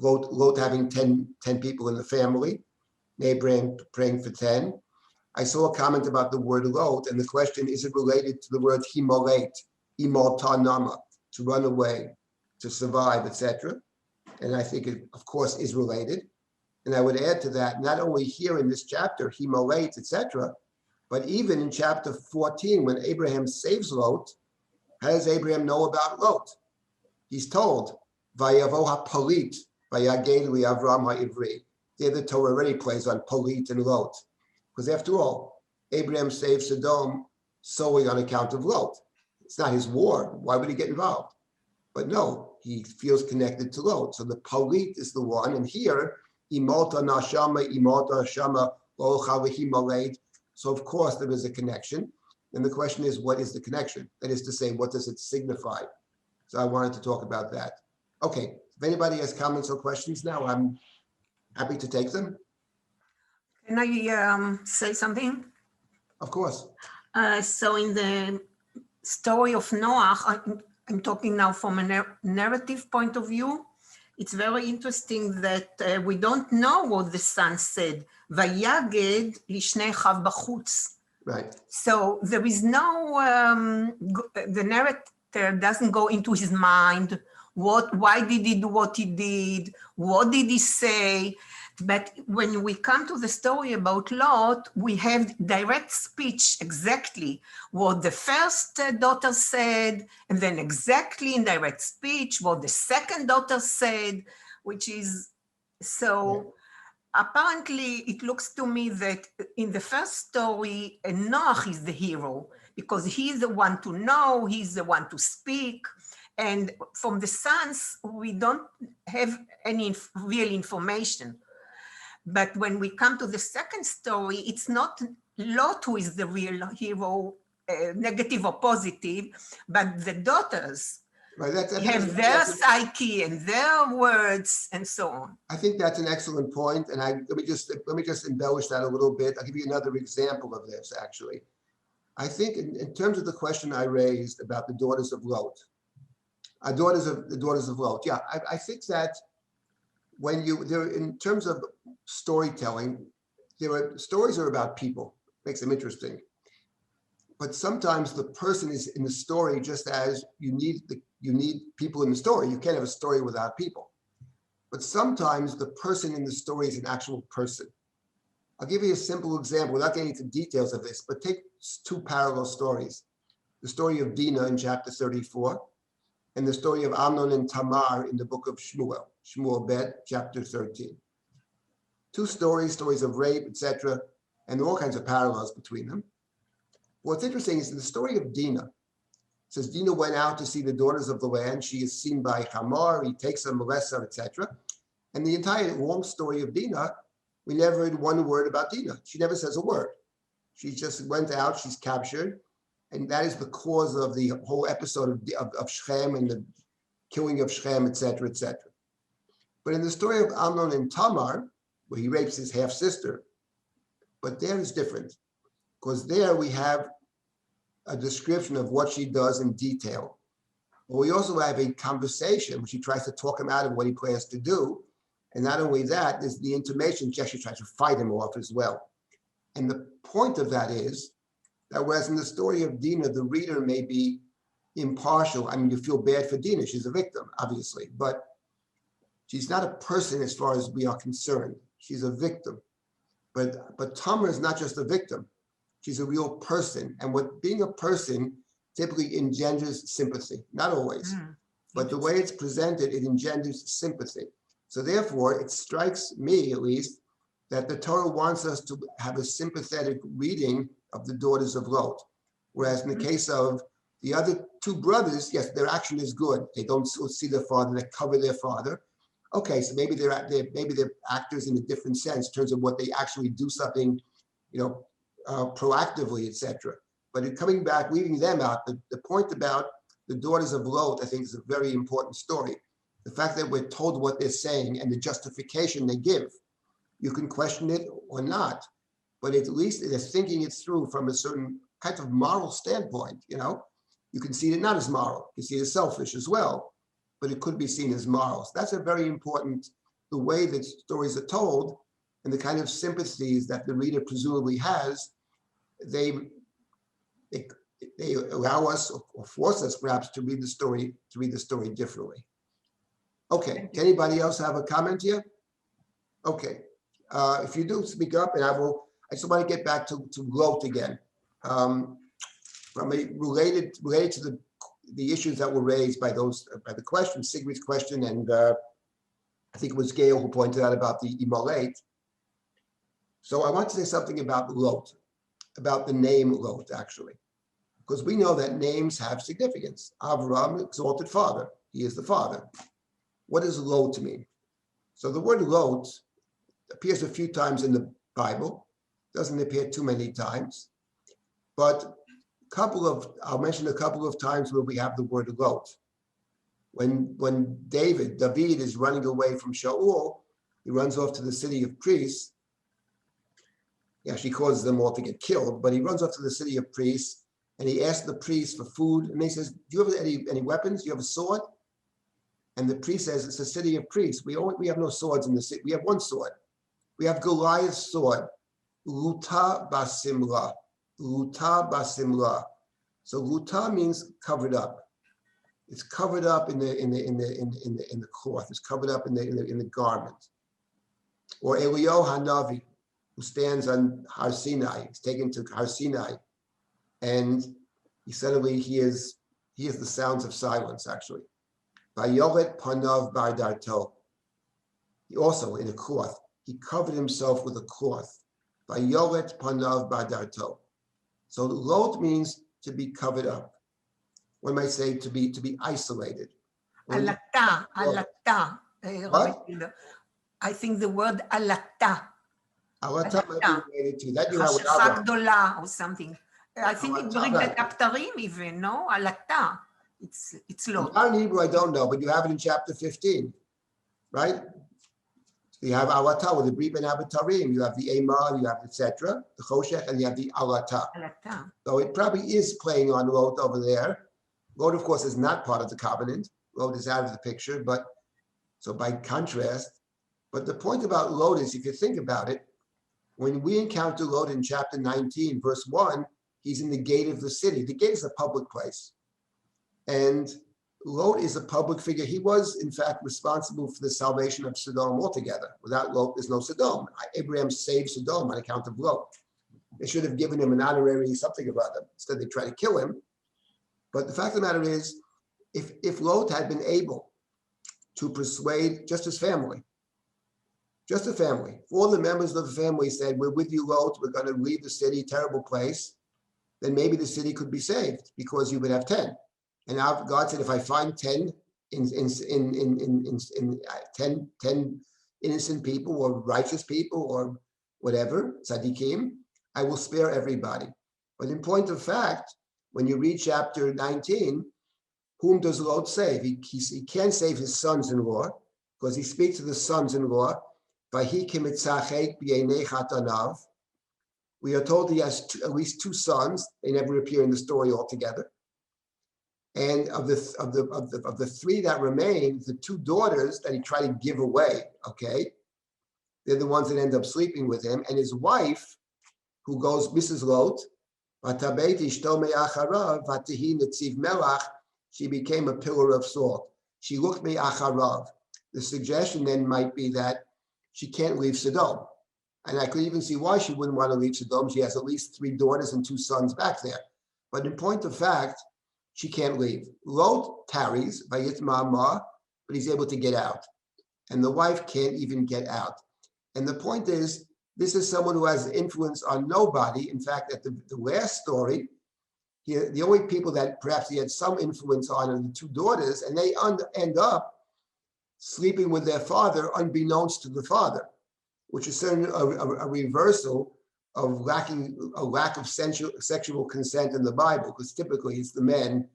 Lot having 10 people in the family, Abraham praying for 10. I saw a comment about the word Lot, and the question, is it related to the word himolet, imaltanama, to run away, to survive, etc.? And I think it, of course, is related. And I would add to that, not only here in this chapter, himolet, etc., but even in chapter 14, when Abraham saves Lot, how does Abraham know about Lot? He's told, Vayavo ha-palit, vayagelu Avram ha-ivri. There the Torah already plays on Palit and Lot. Because after all, Abraham saved Sodom solely on account of Lot. It's not his war. Why would he get involved? But no, he feels connected to Lot. So the Palit is the one. And here, Imalta nashama, Imalta nashama, Himalate. So of course there is a connection. And the question is, what is the connection? That is to say, what does it signify? So I wanted to talk about that. Okay, if anybody has comments or questions now, I'm happy to take them. Can I say something? Of course. So in the story of Noah, I'm talking now from a narrative point of view. It's very interesting that we don't know what the son said. Vayaged lishnei chav bachutz. Right. So there is no, the narrator doesn't go into his mind. Why did he do what he did? What did he say? But when we come to the story about Lot, we have direct speech exactly what the first daughter said, and then exactly in direct speech what the second daughter said, which is so. Apparently, it looks to me that in the first story, Noach is the hero because he's the one to know, he's the one to speak. And from the sons, we don't have any real information. But when we come to the second story, it's not Lot who is the real hero, negative or positive, but the daughters. Right, They have their psyche and their words and so on. I think that's an excellent point, and let me just embellish that a little bit. I'll give you another example of this. Actually, I think in terms of the question I raised about the daughters of Lot, the daughters of Lot. Yeah, I think that when in terms of storytelling, stories are about people. Makes them interesting. But sometimes the person is in the story just as you need people in the story. You can't have a story without people. But sometimes the person in the story is an actual person. I'll give you a simple example without getting into details of this, but take two parallel stories. The story of Dinah in chapter 34 and the story of Amnon and Tamar in the book of Shmuel, Shmuel Bet, chapter 13. Two stories of rape, etc., and there are all kinds of parallels between them. What's interesting is in the story of Dinah, it says Dinah went out to see the daughters of the land. She is seen by Hamor, he takes her, molests her, etc. And the entire long story of Dinah, we never heard one word about Dinah. She never says a word. She just went out, she's captured, and that is the cause of the whole episode of Shechem and the killing of Shechem, etc., etc. But in the story of Amnon and Tamar, where he rapes his half-sister, but there is different. Because there we have a description of what she does in detail. But we also have a conversation where she tries to talk him out of what he plans to do. And not only that, there's the intimation, she actually tries to fight him off as well. And the point of that is that whereas in the story of Dinah, the reader may be impartial. I mean, you feel bad for Dinah, she's a victim, obviously, but she's not a person as far as we are concerned. She's a victim. But Tamar is not just a victim. She's a real person. And what being a person typically engenders sympathy, not always, but the way it's presented, it engenders sympathy. So therefore, it strikes me, at least, that the Torah wants us to have a sympathetic reading of the daughters of Lot. Whereas in the case of the other two brothers, yes, their action is good. They don't see their father, they cover their father. Okay, so maybe they're actors in a different sense in terms of what they actually do something, proactively, etc. But coming back, leaving them out, the point about the daughters of Lot, I think, is a very important story. The fact that we're told what they're saying and the justification they give, you can question it or not, but at least they're thinking it through from a certain kind of moral standpoint. You can see it not as moral, you can see it as selfish as well, but it could be seen as moral. So that's a very important, the way that stories are told and the kind of sympathies that the reader presumably has, they allow us or force us perhaps to read the story differently. Okay, anybody else have a comment here? Okay, if you do, speak up, and I just want to get back to Lot again. Related to the issues that were raised by the question, Sigrid's question, and I think it was Gail who pointed out about the Imalate. So I want to say something about Lot, about the name Lot, actually, because we know that names have significance. Avram, exalted father, he is the father. What does Lot mean? So the word Lot appears a few times in the Bible, doesn't appear too many times, but I'll mention a couple of times where we have the word Lot. When David is running away from Shaul, he runs off to the city of priests. He actually causes them all to get killed, but he runs off to the city of priests and he asks the priest for food. And he says, do you have any weapons? Do you have a sword? And the priest says, it's a city of priests. We have no swords in the city. We have one sword. We have Goliath's sword, Luta Basimla. Luta Basimla. So Luta means covered up. It's covered up in the cloth. It's covered up in the garment. Or Eliyahu Hanavi, who stands on Har Sinai. He's taken to Har Sinai, and he suddenly hears the sounds of silence, actually. Vayolet Panav Bardarto. He also, in a cloth, he covered himself with a cloth. Vayolet Panav Bardarto. So Lot means to be covered up. One might say to be isolated. Alata. What? I think the word alata. Alata might be related to that. You have חשכה גדולה or something. I think it Alata, brings right. the Taptarim even, no? Alata. It's Lot. Not in Hebrew, I don't know, but you have it in chapter 15, right? You have Alata with the Brit Ben Abatarim. You have the Emar, you have etc., the Choshech, and you have the Alata. Alata. So it probably is playing on Lot over there. Lot, of course, is not part of the covenant. Lot is out of the picture, but so by contrast, but the point about Lot is, if you think about it, when we encounter Lot in chapter 19, verse 1, he's in the gate of the city. The gate is a public place. And Lot is a public figure. He was, in fact, responsible for the salvation of Sodom altogether. Without Lot, there's no Sodom. Abraham saved Sodom on account of Lot. They should have given him an honorary something about him. Instead, they try to kill him. But the fact of the matter is, if Lot had been able to persuade just his family, just a family, if all the members of the family said, we're with you, Lot, we're going to leave the city, terrible place, then maybe the city could be saved because you would have 10. And now God said, if I find 10 10 innocent people or righteous people or whatever, tzaddikim, I will spare everybody. But in point of fact, when you read chapter 19, whom does Lot save? He can't save his sons-in-law because he speaks to the sons-in-law. We are told he has at least 2 sons. They never appear in the story altogether. And of the 3 that remain, the 2 daughters that he tried to give away, okay, they're the ones that end up sleeping with him. And his wife, who goes, Mrs. Lot, she became a pillar of salt. She looked me acharav. The suggestion then might be that she can't leave Sodom. And I could even see why she wouldn't want to leave Sodom. She has at least 3 daughters and 2 sons back there. But in point of fact, she can't leave. Lot tarries, but he's able to get out. And the wife can't even get out. And the point is, this is someone who has influence on nobody. In fact, at the last story, the only people that perhaps he had some influence on are the 2 daughters, and they end up sleeping with their father unbeknownst to the father, which is certainly a reversal of a lack of sexual consent in the Bible, because typically it's the men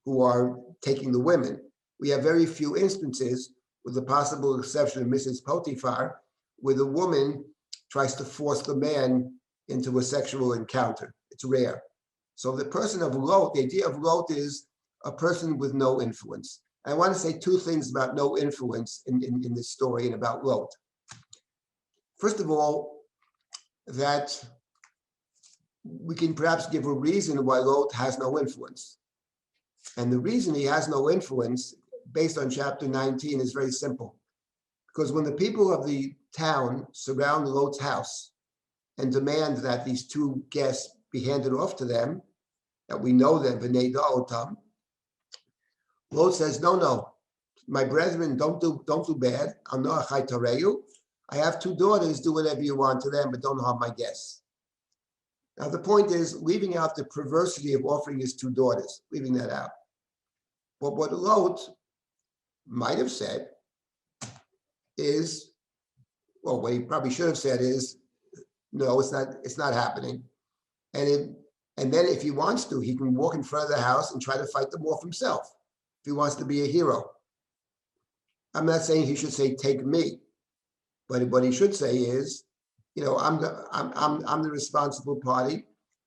who are taking the women. We have very few instances, with the possible exception of Mrs. Potiphar, where the woman tries to force the man into a sexual encounter. It's rare. So the person of Lot, the idea of Lot is a person with no influence. I want to say 2 things about no influence in this story and about Lot. First of all, that we can perhaps give a reason why Lot has no influence. And the reason he has no influence, based on chapter 19, is very simple. Because when the people of the town surround Lot's house and demand that these 2 guests be handed off to them, that we know them, v'nei da'otam, Lot says, no, my brethren, don't do bad. I have 2 daughters, do whatever you want to them, but don't harm my guests. Now, the point is leaving out the perversity of offering his 2 daughters, leaving that out. But what Lot might have said is, well, what he probably should have said is, no, it's not happening. And then if he wants to, he can walk in front of the house and try to fight them off himself, if he wants to be a hero. I'm not saying he should say, take me. But what he should say is, I'm the responsible party,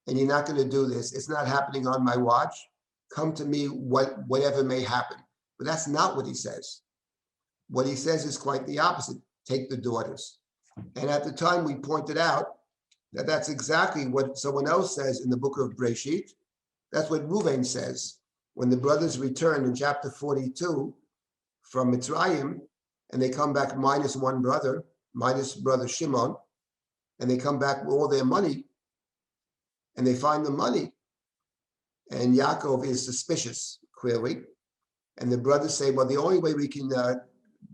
and you're not going to do this. It's not happening on my watch. Come to me, whatever may happen. But that's not what he says. What he says is quite the opposite. Take the daughters. And at the time, we pointed out that that's exactly what someone else says in the book of Breshit. That's what Reuven says. When the brothers returned in chapter 42 from Mitzrayim, and they come back minus 1 brother, minus brother Shimon, and they come back with all their money, and they find the money, and Yaakov is suspicious, clearly, and the brothers say, well, the only way we can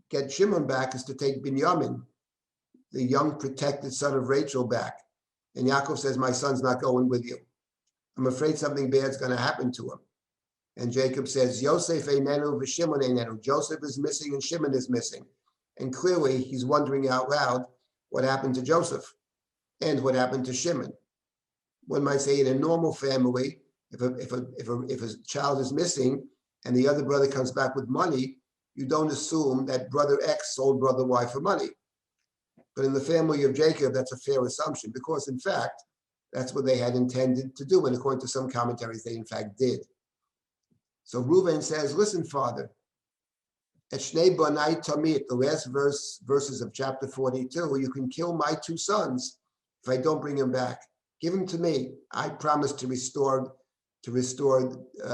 get Shimon back is to take Binyamin, the young protected son of Rachel, back. And Yaakov says, my son's not going with you. I'm afraid something bad's going to happen to him. And Jacob says, Yosef einenu v'Shimon einenu. Joseph is missing and Shimon is missing. And clearly he's wondering out loud what happened to Joseph and what happened to Shimon. One might say in a normal family, if a child is missing and the other brother comes back with money, you don't assume that brother X sold brother Y for money. But in the family of Jacob, that's a fair assumption, because in fact, that's what they had intended to do. And according to some commentaries, they in fact did. So Reuven says, listen, father, at Shnei Banai Tamit, the last verses of chapter 42, you can kill my two sons if I don't bring him back. Give him to me. I promise to restore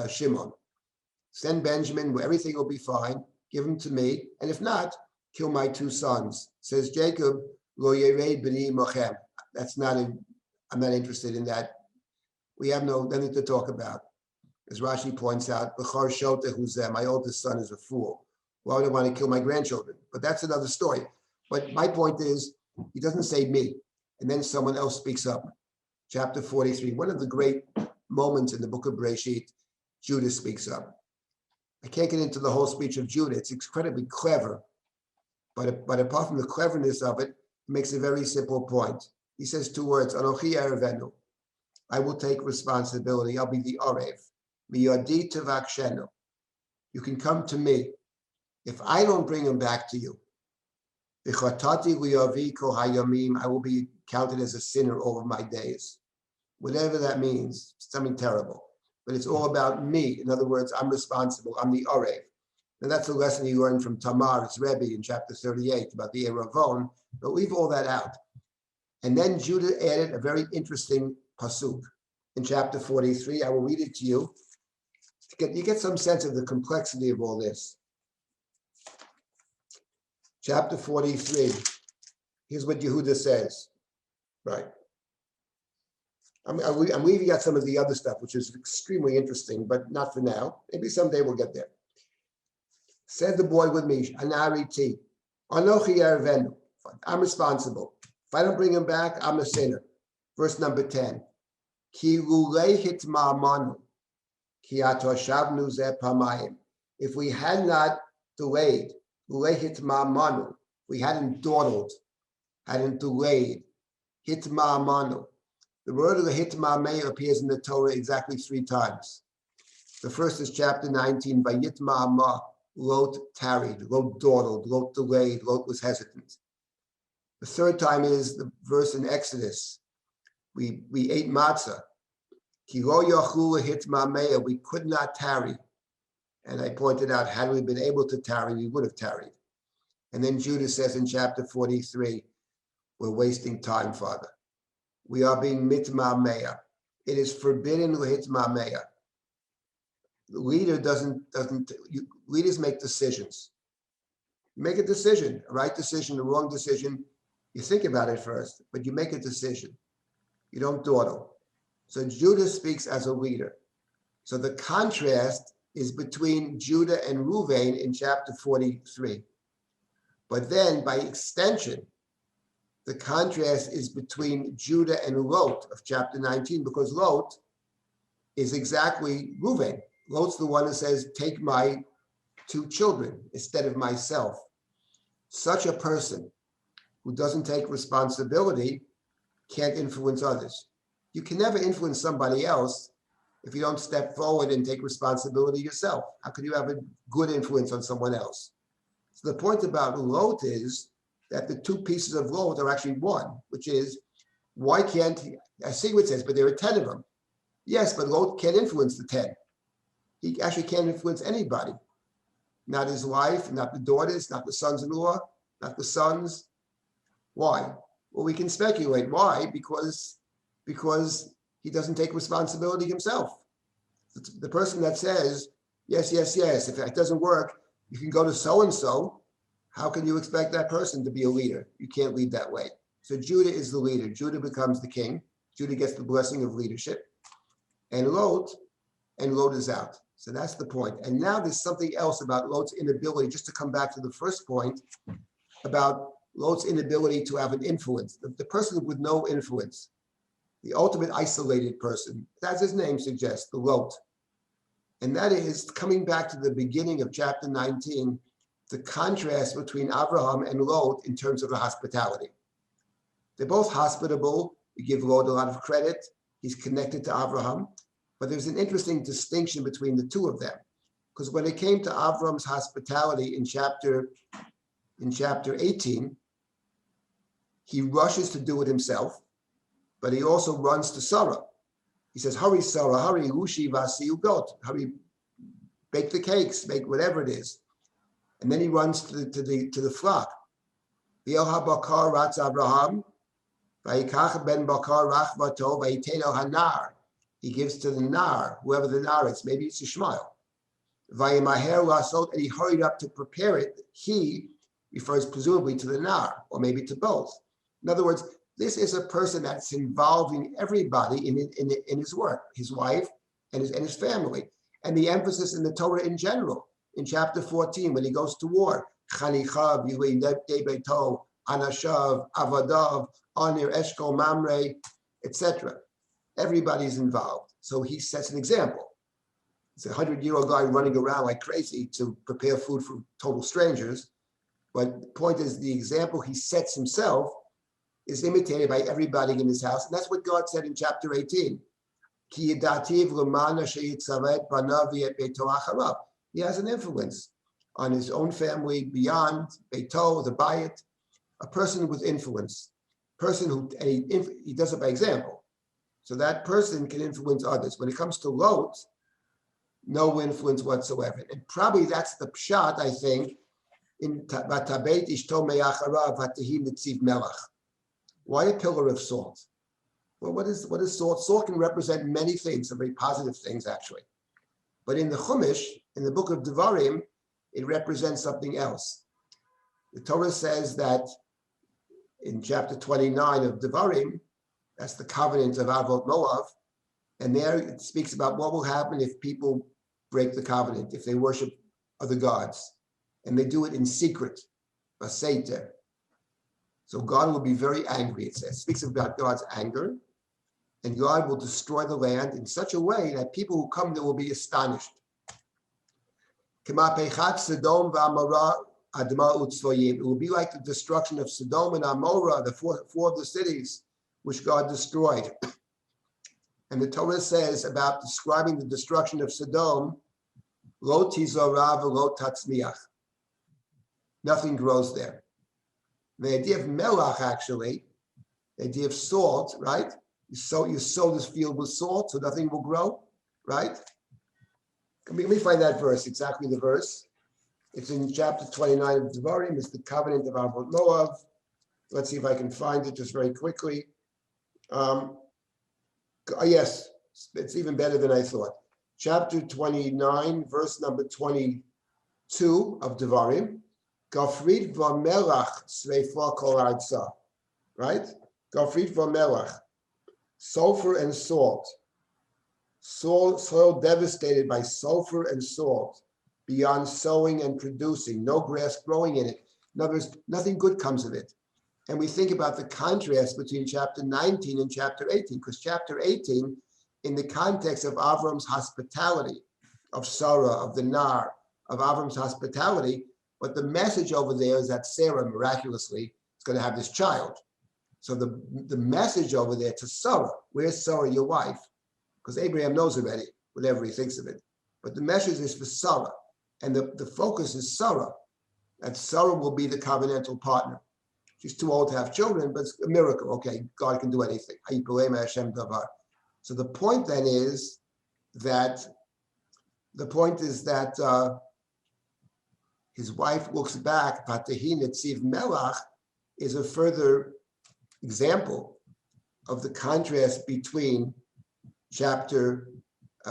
Shimon. Send Benjamin, where everything will be fine. Give him to me. And if not, kill my two sons. Says Jacob, Lo yered b'ni mochem. I'm not interested in that. We have nothing to talk about. As Rashi points out, B'char Shota Huzeh, my oldest son is a fool. Why would I want to kill my grandchildren? But that's another story. But my point is, he doesn't say me. And then someone else speaks up. Chapter 43, one of the great moments in the book of Bereshit, Judah speaks up. I can't get into the whole speech of Judah. It's incredibly clever. But apart from the cleverness of it, it makes a very simple point. He says two words, Anochi Erevenu. I will take responsibility. I'll be the Orev. Miyadi Tevakshenu. You can come to me. If I don't bring him back to you, B'chatati liyavi kol hayamim, I will be counted as a sinner all of my days. Whatever that means, something terrible. But it's all about me. In other words, I'm responsible. I'm the Orev. And that's a lesson you learned from Tamar's Rabbi in chapter 38 about the Eravon. But leave all that out. And then Judah added a very interesting pasuk in chapter 43. I will read it to you. You get some sense of the complexity of all this. Chapter 43. Here's what Yehuda says. Right. I'm leaving out some of the other stuff, which is extremely interesting, but not for now. Maybe someday we'll get there. Said the boy with me, Anari T. Anochi Erevenu. I'm responsible. If I don't bring him back, I'm a sinner. Verse number 10. Ki lulei hitma'amanu, ki atoshavnu ze pamayim. If we had not delayed, lulei hitma'amanu, we hadn't dawdled, hadn't delayed, hitma'amanu. The word of the hitma'ameh appears in the Torah exactly 3 times. The first is chapter 19, by Yitma'amah, Lot tarried, Lot dawdled, Lot delayed, Lot was hesitant. The third time is the verse in Exodus. We ate matzah. Ki lo yachlu hitma'ameh, we could not tarry. And I pointed out, had we been able to tarry, we would have tarried. And then Judah says in chapter 43, we're wasting time, Father. We are being mitma'ameh. It is forbidden hitma'ameh. The leader leaders make decisions. You make a decision, a right decision, a wrong decision. You think about it first, but you make a decision. You don't dawdle. So Judah speaks as a leader. So the contrast is between Judah and Reuven in chapter 43. But then by extension, the contrast is between Judah and Lot of chapter 19, because Lot is exactly Reuven. Lot's the one who says, take my 2 children instead of myself. Such a person who doesn't take responsibility can't influence others. You can never influence somebody else if you don't step forward and take responsibility yourself. How could you have a good influence on someone else? So the point about Lot is that the 2 pieces of Lot are actually one, which is, why can't he, as Sigrid says, but there are 10 of them. Yes, but Lot can't influence the 10. He actually can't influence anybody. Not his wife, not the daughters, not the sons-in-law, not the sons. Why? Well, we can speculate. Why? Because he doesn't take responsibility himself. The person that says, yes, if it doesn't work, you can go to so-and-so How can you expect that person to be a leader? You can't lead that way. So Judah is the leader. Judah becomes the king. Judah gets the blessing of leadership. And Lot is out. So that's the point. And now there's something else about Lot's inability, just to come back to the first point, about Lot's inability to have an influence. The person with no influence, the ultimate isolated person, as his name suggests, the Lot. And that is, coming back to the beginning of chapter 19, the contrast between Abraham and Lot in terms of the hospitality. They're both hospitable. We give Lot a lot of credit. He's connected to Abraham. But there's an interesting distinction between the two of them. Because when it came to Abraham's hospitality in chapter 18, he rushes to do it himself, but he also runs to Sarah. He says, hurry, Sarah, hurry, Lushi Vasiu Got, hurry, bake the cakes, make whatever it is. And then he runs to the flock. V'el bakar ratz Abraham, v'yikach ben bakar rachvato, v'yiten el hanar. He gives to the nar, whoever the nar is, maybe it's Ishmael. V'yimaher lasot, and he hurried up to prepare it. He refers presumably to the nar, or maybe to both. In other words, this is a person that's involving everybody in his work, his wife and his family. And the emphasis in the Torah in general, in chapter 14, when he goes to war, Chanichav, Debeto, Anashav, Avadav, Anir, Eshkol, Mamre, etc. Everybody's involved. So he sets an example. It's a 100-year-old guy running around like crazy to prepare food for total strangers. But the point is, the example he sets himself is imitated by everybody in his house. And that's what God said in chapter 18. He has an influence on his own family, beyond Beito, the Bayit, a person with influence, person who, and he does it by example. So that person can influence others. When it comes to Lot, no influence whatsoever. And probably that's the pshat, I think, in Vatabeit Ishto Me'acharav Vatahi Nitziv Melach. Why a pillar of salt? Well, what is salt? Salt can represent many things, some very positive things actually. But in the Chumash, in the book of Devarim, it represents something else. The Torah says that in chapter 29 of Devarim, that's the covenant of Avot Moav, and there it speaks about what will happen if people break the covenant, if they worship other gods, and they do it in secret, Baseiter. So God will be very angry, it says. It speaks about God's anger, and God will destroy the land in such a way that people who come there will be astonished. It will be like the destruction of Sodom and Amorah, the four of the cities which God destroyed. And the Torah says about describing the destruction of Sodom, Lo tizorah v'lo tatzmiach. Nothing grows there. The idea of melach, actually, the idea of salt, right? You sow this field with salt, so nothing will grow, right? Let me find that verse, exactly the verse. It's in chapter 29 of Devarim. It's the covenant of Avot Moav. Let's see if I can find it just very quickly. Yes, it's even better than I thought. Chapter 29, verse number 22 of Devarim. Gafrit v'melach sreifa kol artza, right? Gafrit v'melach, sulfur and salt. Soil devastated by sulfur and salt, beyond sowing and producing, no grass growing in it. In other words, nothing good comes of it. And we think about the contrast between chapter 19 and chapter 18, because chapter 18, in the context of Avram's hospitality, of Sarah, of the Nar, of Avram's hospitality, but the message over there is that Sarah, miraculously, is going to have this child. So the message over there to Sarah, where's Sarah, your wife? Because Abraham knows already, whatever he thinks of it. But the message is for Sarah. And the focus is Sarah, that Sarah will be the covenantal partner. She's too old to have children, but it's a miracle. Okay, God can do anything. So the point then is that his wife looks back, Vatahi Netziv Melach is a further example of the contrast between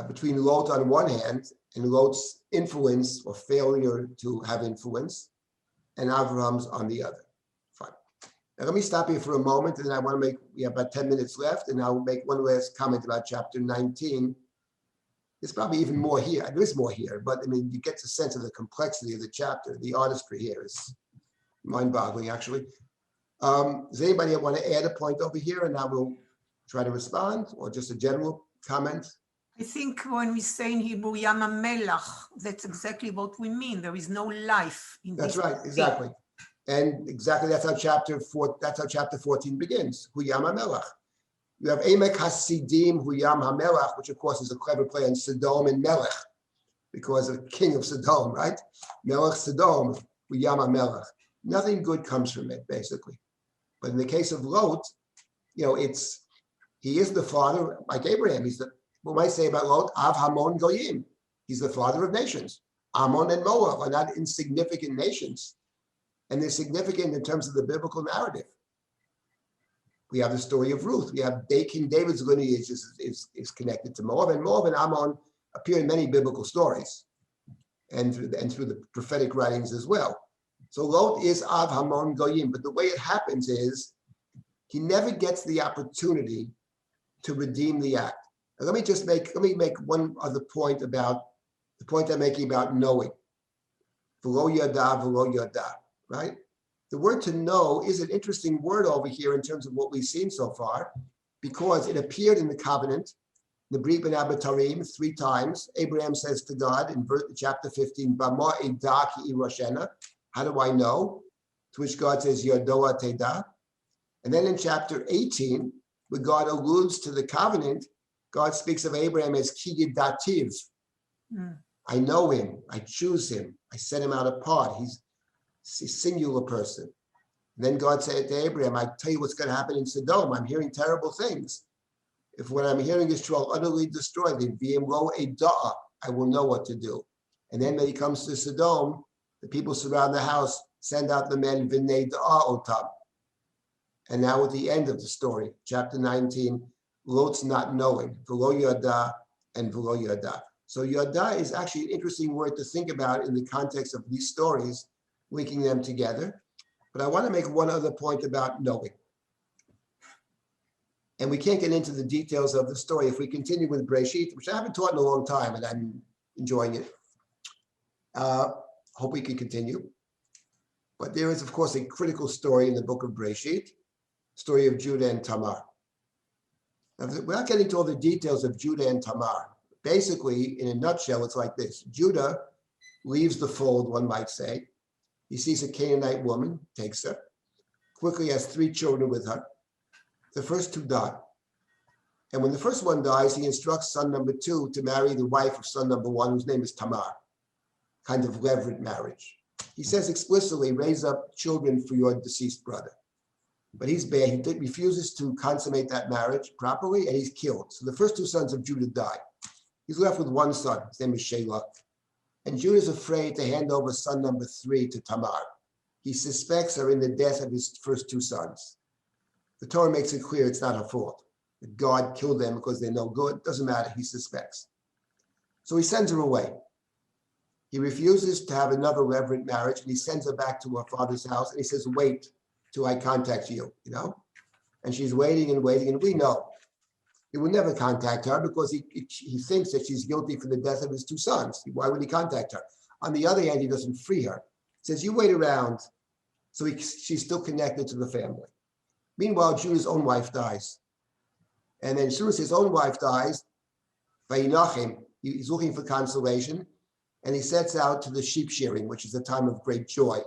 between Lot on one hand and Lot's influence or failure to have influence, and Avram's on the other. Fine. Now let me stop here for a moment, and I want to make, we have about 10 minutes left, and I'll make one last comment about chapter 19. There's probably even more here. There is more here, but I mean, you get the sense of the complexity of the chapter. The artistry here is mind-boggling, actually. Does anybody want to add a point over here, and I will try to respond, or just a general comment? I think when we say in Hebrew, Yam HaMelach, that's exactly what we mean. There is no life in That's this right, exactly. And exactly that's how chapter 14 begins. Hu Yam HaMelach. You have Emek Hasidim, Hu Yam HaMelach, which of course is a clever play on Sodom and Melech, because of king of Sodom, right? Melech Sodom, Hu Yam HaMelach. Nothing good comes from it, basically. But in the case of Lot, he is the father, like Abraham. He's the, what might I say about Lot? Av Hamon Goyim. He's the father of nations. Ammon and Moab are not insignificant nations. And they're significant in terms of the biblical narrative. We have the story of Ruth. We have King David's lineage is connected to Moab, and Moab and Ammon appear in many biblical stories and through the prophetic writings as well. So Lot is Av Hamon Goyim, but the way it happens is he never gets the opportunity to redeem the act. Now, let me make one other point about the point I'm making about knowing. V'lo yada, v'lo yada, right? The word to know is an interesting word over here in terms of what we've seen so far, because it appeared in the covenant, the Brit Ben Abatarim, 3 times. Abraham says to God in chapter 15, Bama eda ki iroshena. How do I know? To which God says, Yodoa teda. And then in chapter 18, where God alludes to the covenant, God speaks of Abraham as ki yidativ. I know him, I choose him, I set him out apart. He's a singular person. And then God said to Abraham, I tell you what's going to happen in Sodom. I'm hearing terrible things. If what I'm hearing is true, I'll utterly destroy them. I will know what to do. And then when he comes to Sodom, the people surround the house, send out the men, V'nei da'a otam. And now at the end of the story, chapter 19, Lot's not knowing, V'lo yada and V'lo yada. So yada is actually an interesting word to think about in the context of these stories, linking them together. But I want to make one other point about knowing. And we can't get into the details of the story. If we continue with Breshit, which I haven't taught in a long time, and I'm enjoying it. Hope we can continue. But there is, of course, a critical story in the book of Breshit, story of Judah and Tamar. Now, we're not getting to all the details of Judah and Tamar. Basically, in a nutshell, it's like this. Judah leaves the fold, one might say. He sees a Canaanite woman, takes her, quickly has 3 children with her. The first 2 die. And when the first one dies, he instructs son number 2 to marry the wife of son number 1, whose name is Tamar, kind of levirate marriage. He says explicitly, raise up children for your deceased brother. But he's bad. He refuses to consummate that marriage properly, and he's killed. So the first 2 sons of Judah die. He's left with 1 son. His name is Shelah. And Judah's afraid to hand over son number 3 to Tamar. He suspects her in the death of his first 2 sons. The Torah makes it clear it's not her fault. That God killed them because they're no good. Doesn't matter, he suspects. So he sends her away. He refuses to have another levirate marriage, and he sends her back to her father's house, and he says, wait till I contact you, And she's waiting, and we know he will never contact her because he thinks that she's guilty for the death of his 2 sons. Why would he contact her? On the other hand, he doesn't free her. He says, you wait around. So she's still connected to the family. Meanwhile, Judah's own wife dies. And then as soon as his own wife dies, Vayinachim, he's looking for consolation, and he sets out to the sheep shearing, which is a time of great joy,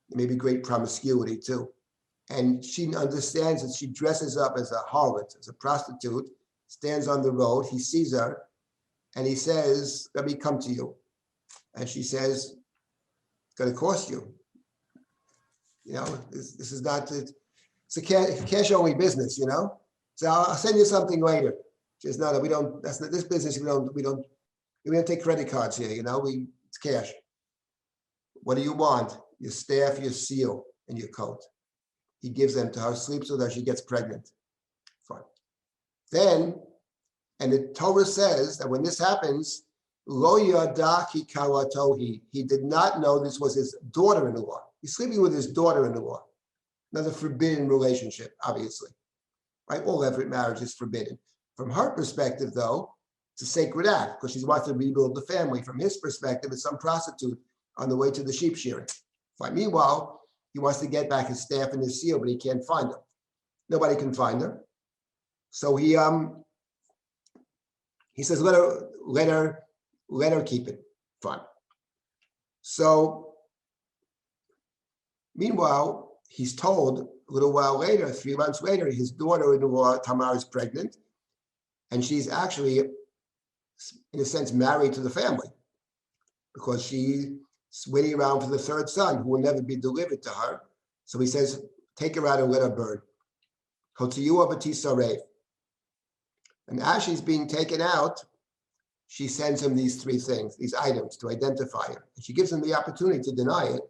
maybe great promiscuity too. And she understands that she dresses up as a harlot, as a prostitute, stands on the road. He sees her, and he says, let me come to you. And she says, it's going to cost you. This is not, it's a cash only business, So I'll send you something later. She says, no, we don't, that's not this business. We don't take credit cards here, it's cash. What do you want? Your staff, your seal, and your coat. He gives them to her, sleeps with her, she gets pregnant. Fine. Then, and the Torah says that when this happens, Lo yada ki karatohi. He did not know this was his daughter-in-law. He's sleeping with his daughter-in-law. Another forbidden relationship, obviously. Right? All every marriage is forbidden. From her perspective, though, it's a sacred act because she wants to rebuild the family. From his perspective, it's some prostitute on the way to the sheep shearing. Fine. Meanwhile, he wants to get back his staff and his seal, but he can't find them. Nobody can find her. So he says, let her keep it. Fine. So meanwhile, he's told a little while later, 3 months later, his daughter-in-law Tamar is pregnant, and she's actually, in a sense, married to the family because she's waiting around for the third son who will never be delivered to her. So he says, take her out and let her burn. And as she's being taken out, she sends him these 3 things, these items to identify her. And she gives him the opportunity to deny it.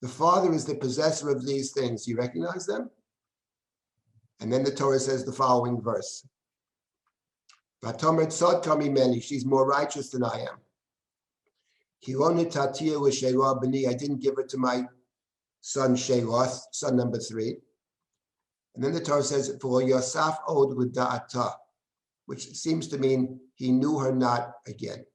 The father is the possessor of these things. Do you recognize them? And then the Torah says the following verse. She's more righteous than I am. I didn't give it to my son Sheloth, son number 3. And then the Torah says, for Yosaf od l'da'ata, which seems to mean he knew her not again.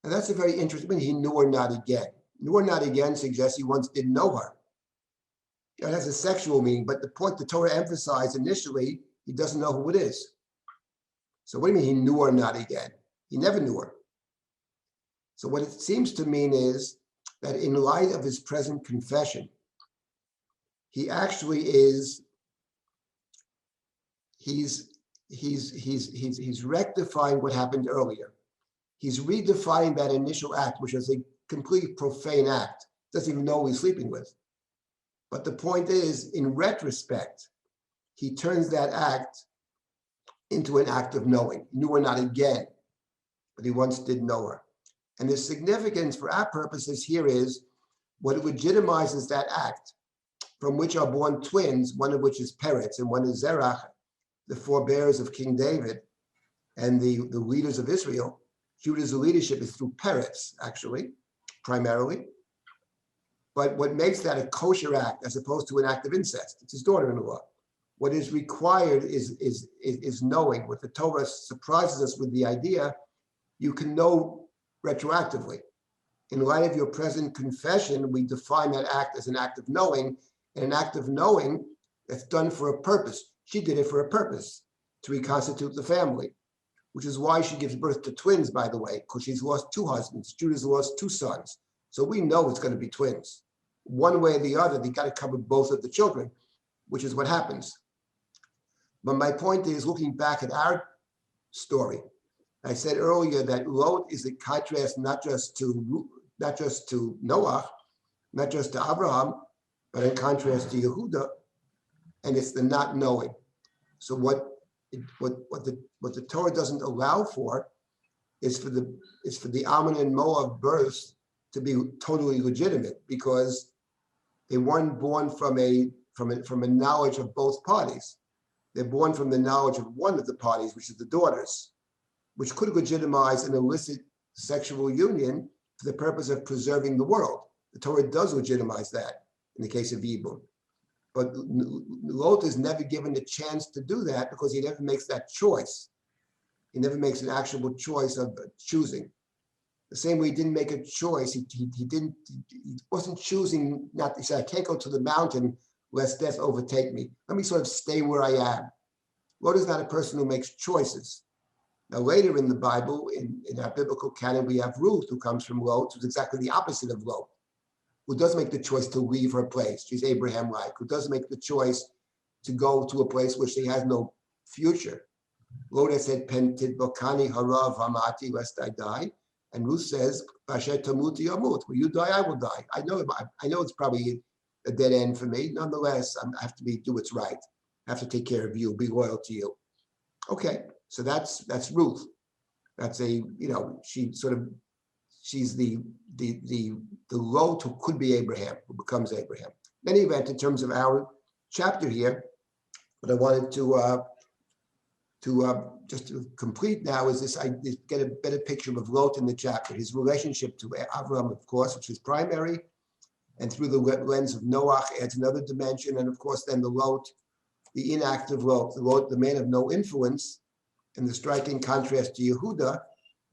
And that's a very interesting, he knew her not again. Knew her not again suggests he once didn't know her. It has a sexual meaning, but the point the Torah emphasized initially, he doesn't know who it is. So what do you mean he knew her not again? He never knew her. So what it seems to mean is that in light of his present confession, he actually is, he's rectifying what happened earlier. He's redefining that initial act, which is a completely profane act. Doesn't even know who he's sleeping with. But the point is, in retrospect, he turns that act into an act of knowing. He knew her not again, but he once did know her. And the significance for our purposes here is what legitimizes that act, from which are born twins, one of which is Peretz and one is Zerach, the forebears of King David and the leaders of Israel. Judah's leadership is through Peretz, actually, primarily. But what makes that a kosher act as opposed to an act of incest? It's his daughter-in-law. What is required is knowing. What the Torah surprises us with the idea, you can know retroactively. In light of your present confession, we define that act as an act of knowing, and an act of knowing that's done for a purpose. She did it for a purpose, to reconstitute the family, which is why she gives birth to twins, by the way, because she's lost 2 husbands. Judah's lost 2 sons. So we know it's going to be twins. One way or the other, they got to cover both of the children, which is what happens. But my point is, looking back at our story, I said earlier that Lot is a contrast not just to Noah, not just to Abraham, but in contrast to Yehuda, and it's the not knowing. So what the Torah doesn't allow for is for the Ammon and Moab births to be totally legitimate, because they weren't born from a knowledge of both parties. They're born from the knowledge of one of the parties, which is the daughters, which could legitimize an illicit sexual union for the purpose of preserving the world. The Torah does legitimize that in the case of Yibum. But Lot is never given the chance to do that because he never makes that choice. He never makes an actual choice of choosing. The same way he didn't make a choice, he wasn't choosing not, he said, I can't go to the mountain lest death overtake me. Let me sort of stay where I am. Lot is not a person who makes choices. Now later in the Bible, in our biblical canon, we have Ruth, who comes from Lot, who's exactly the opposite of Lot, who does make the choice to leave her place. She's Abraham-like, who does make the choice to go to a place where she has no future. Lot said, Pentid Bokani Harav Hamati, lest I die. And Ruth says, Bashet Tamuti Amut, will you die, I will die. I know it's probably a dead end for me. Nonetheless, I have to do what's right. I have to take care of you, be loyal to you. Okay, so that's Ruth. That's she's the Lot who could be Abraham, who becomes Abraham. In any event, in terms of our chapter here, what I wanted to just to complete now is this, I get a better picture of Lot in the chapter, his relationship to Avram, of course, which is primary, and through the lens of Noach adds another dimension, and of course then the Lot, the inactive Lot, the man of no influence, and the striking contrast to Yehuda,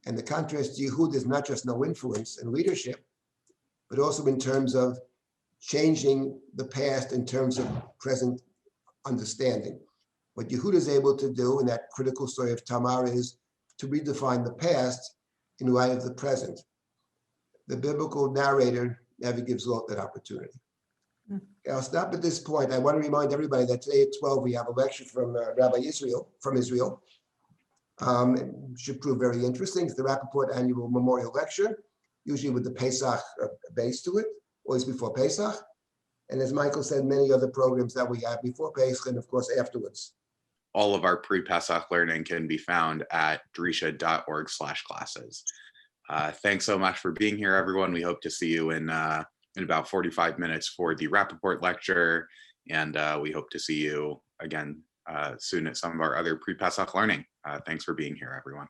and the contrast to Yehuda is not just no influence and leadership, but also in terms of changing the past in terms of present understanding. What Yehuda is able to do in that critical story of Tamar is to redefine the past in light of the present. The biblical narrator never gives Lot that opportunity. Okay, I'll stop at this point. I want to remind everybody that today at 12 we have a lecture from Rabbi Israel from Israel. It should prove very interesting. It's the Rappaport Annual Memorial Lecture, usually with the Pesach base to it, always before Pesach. And as Michael said, many other programs that we have before Pesach and of course afterwards. All of our pre-Pesach learning can be found at drisha.org/classes. Thanks so much for being here, everyone. We hope to see you in about 45 minutes for the Rappaport lecture. And we hope to see you again soon at some of our other pre-Pesach learning. Thanks for being here, everyone.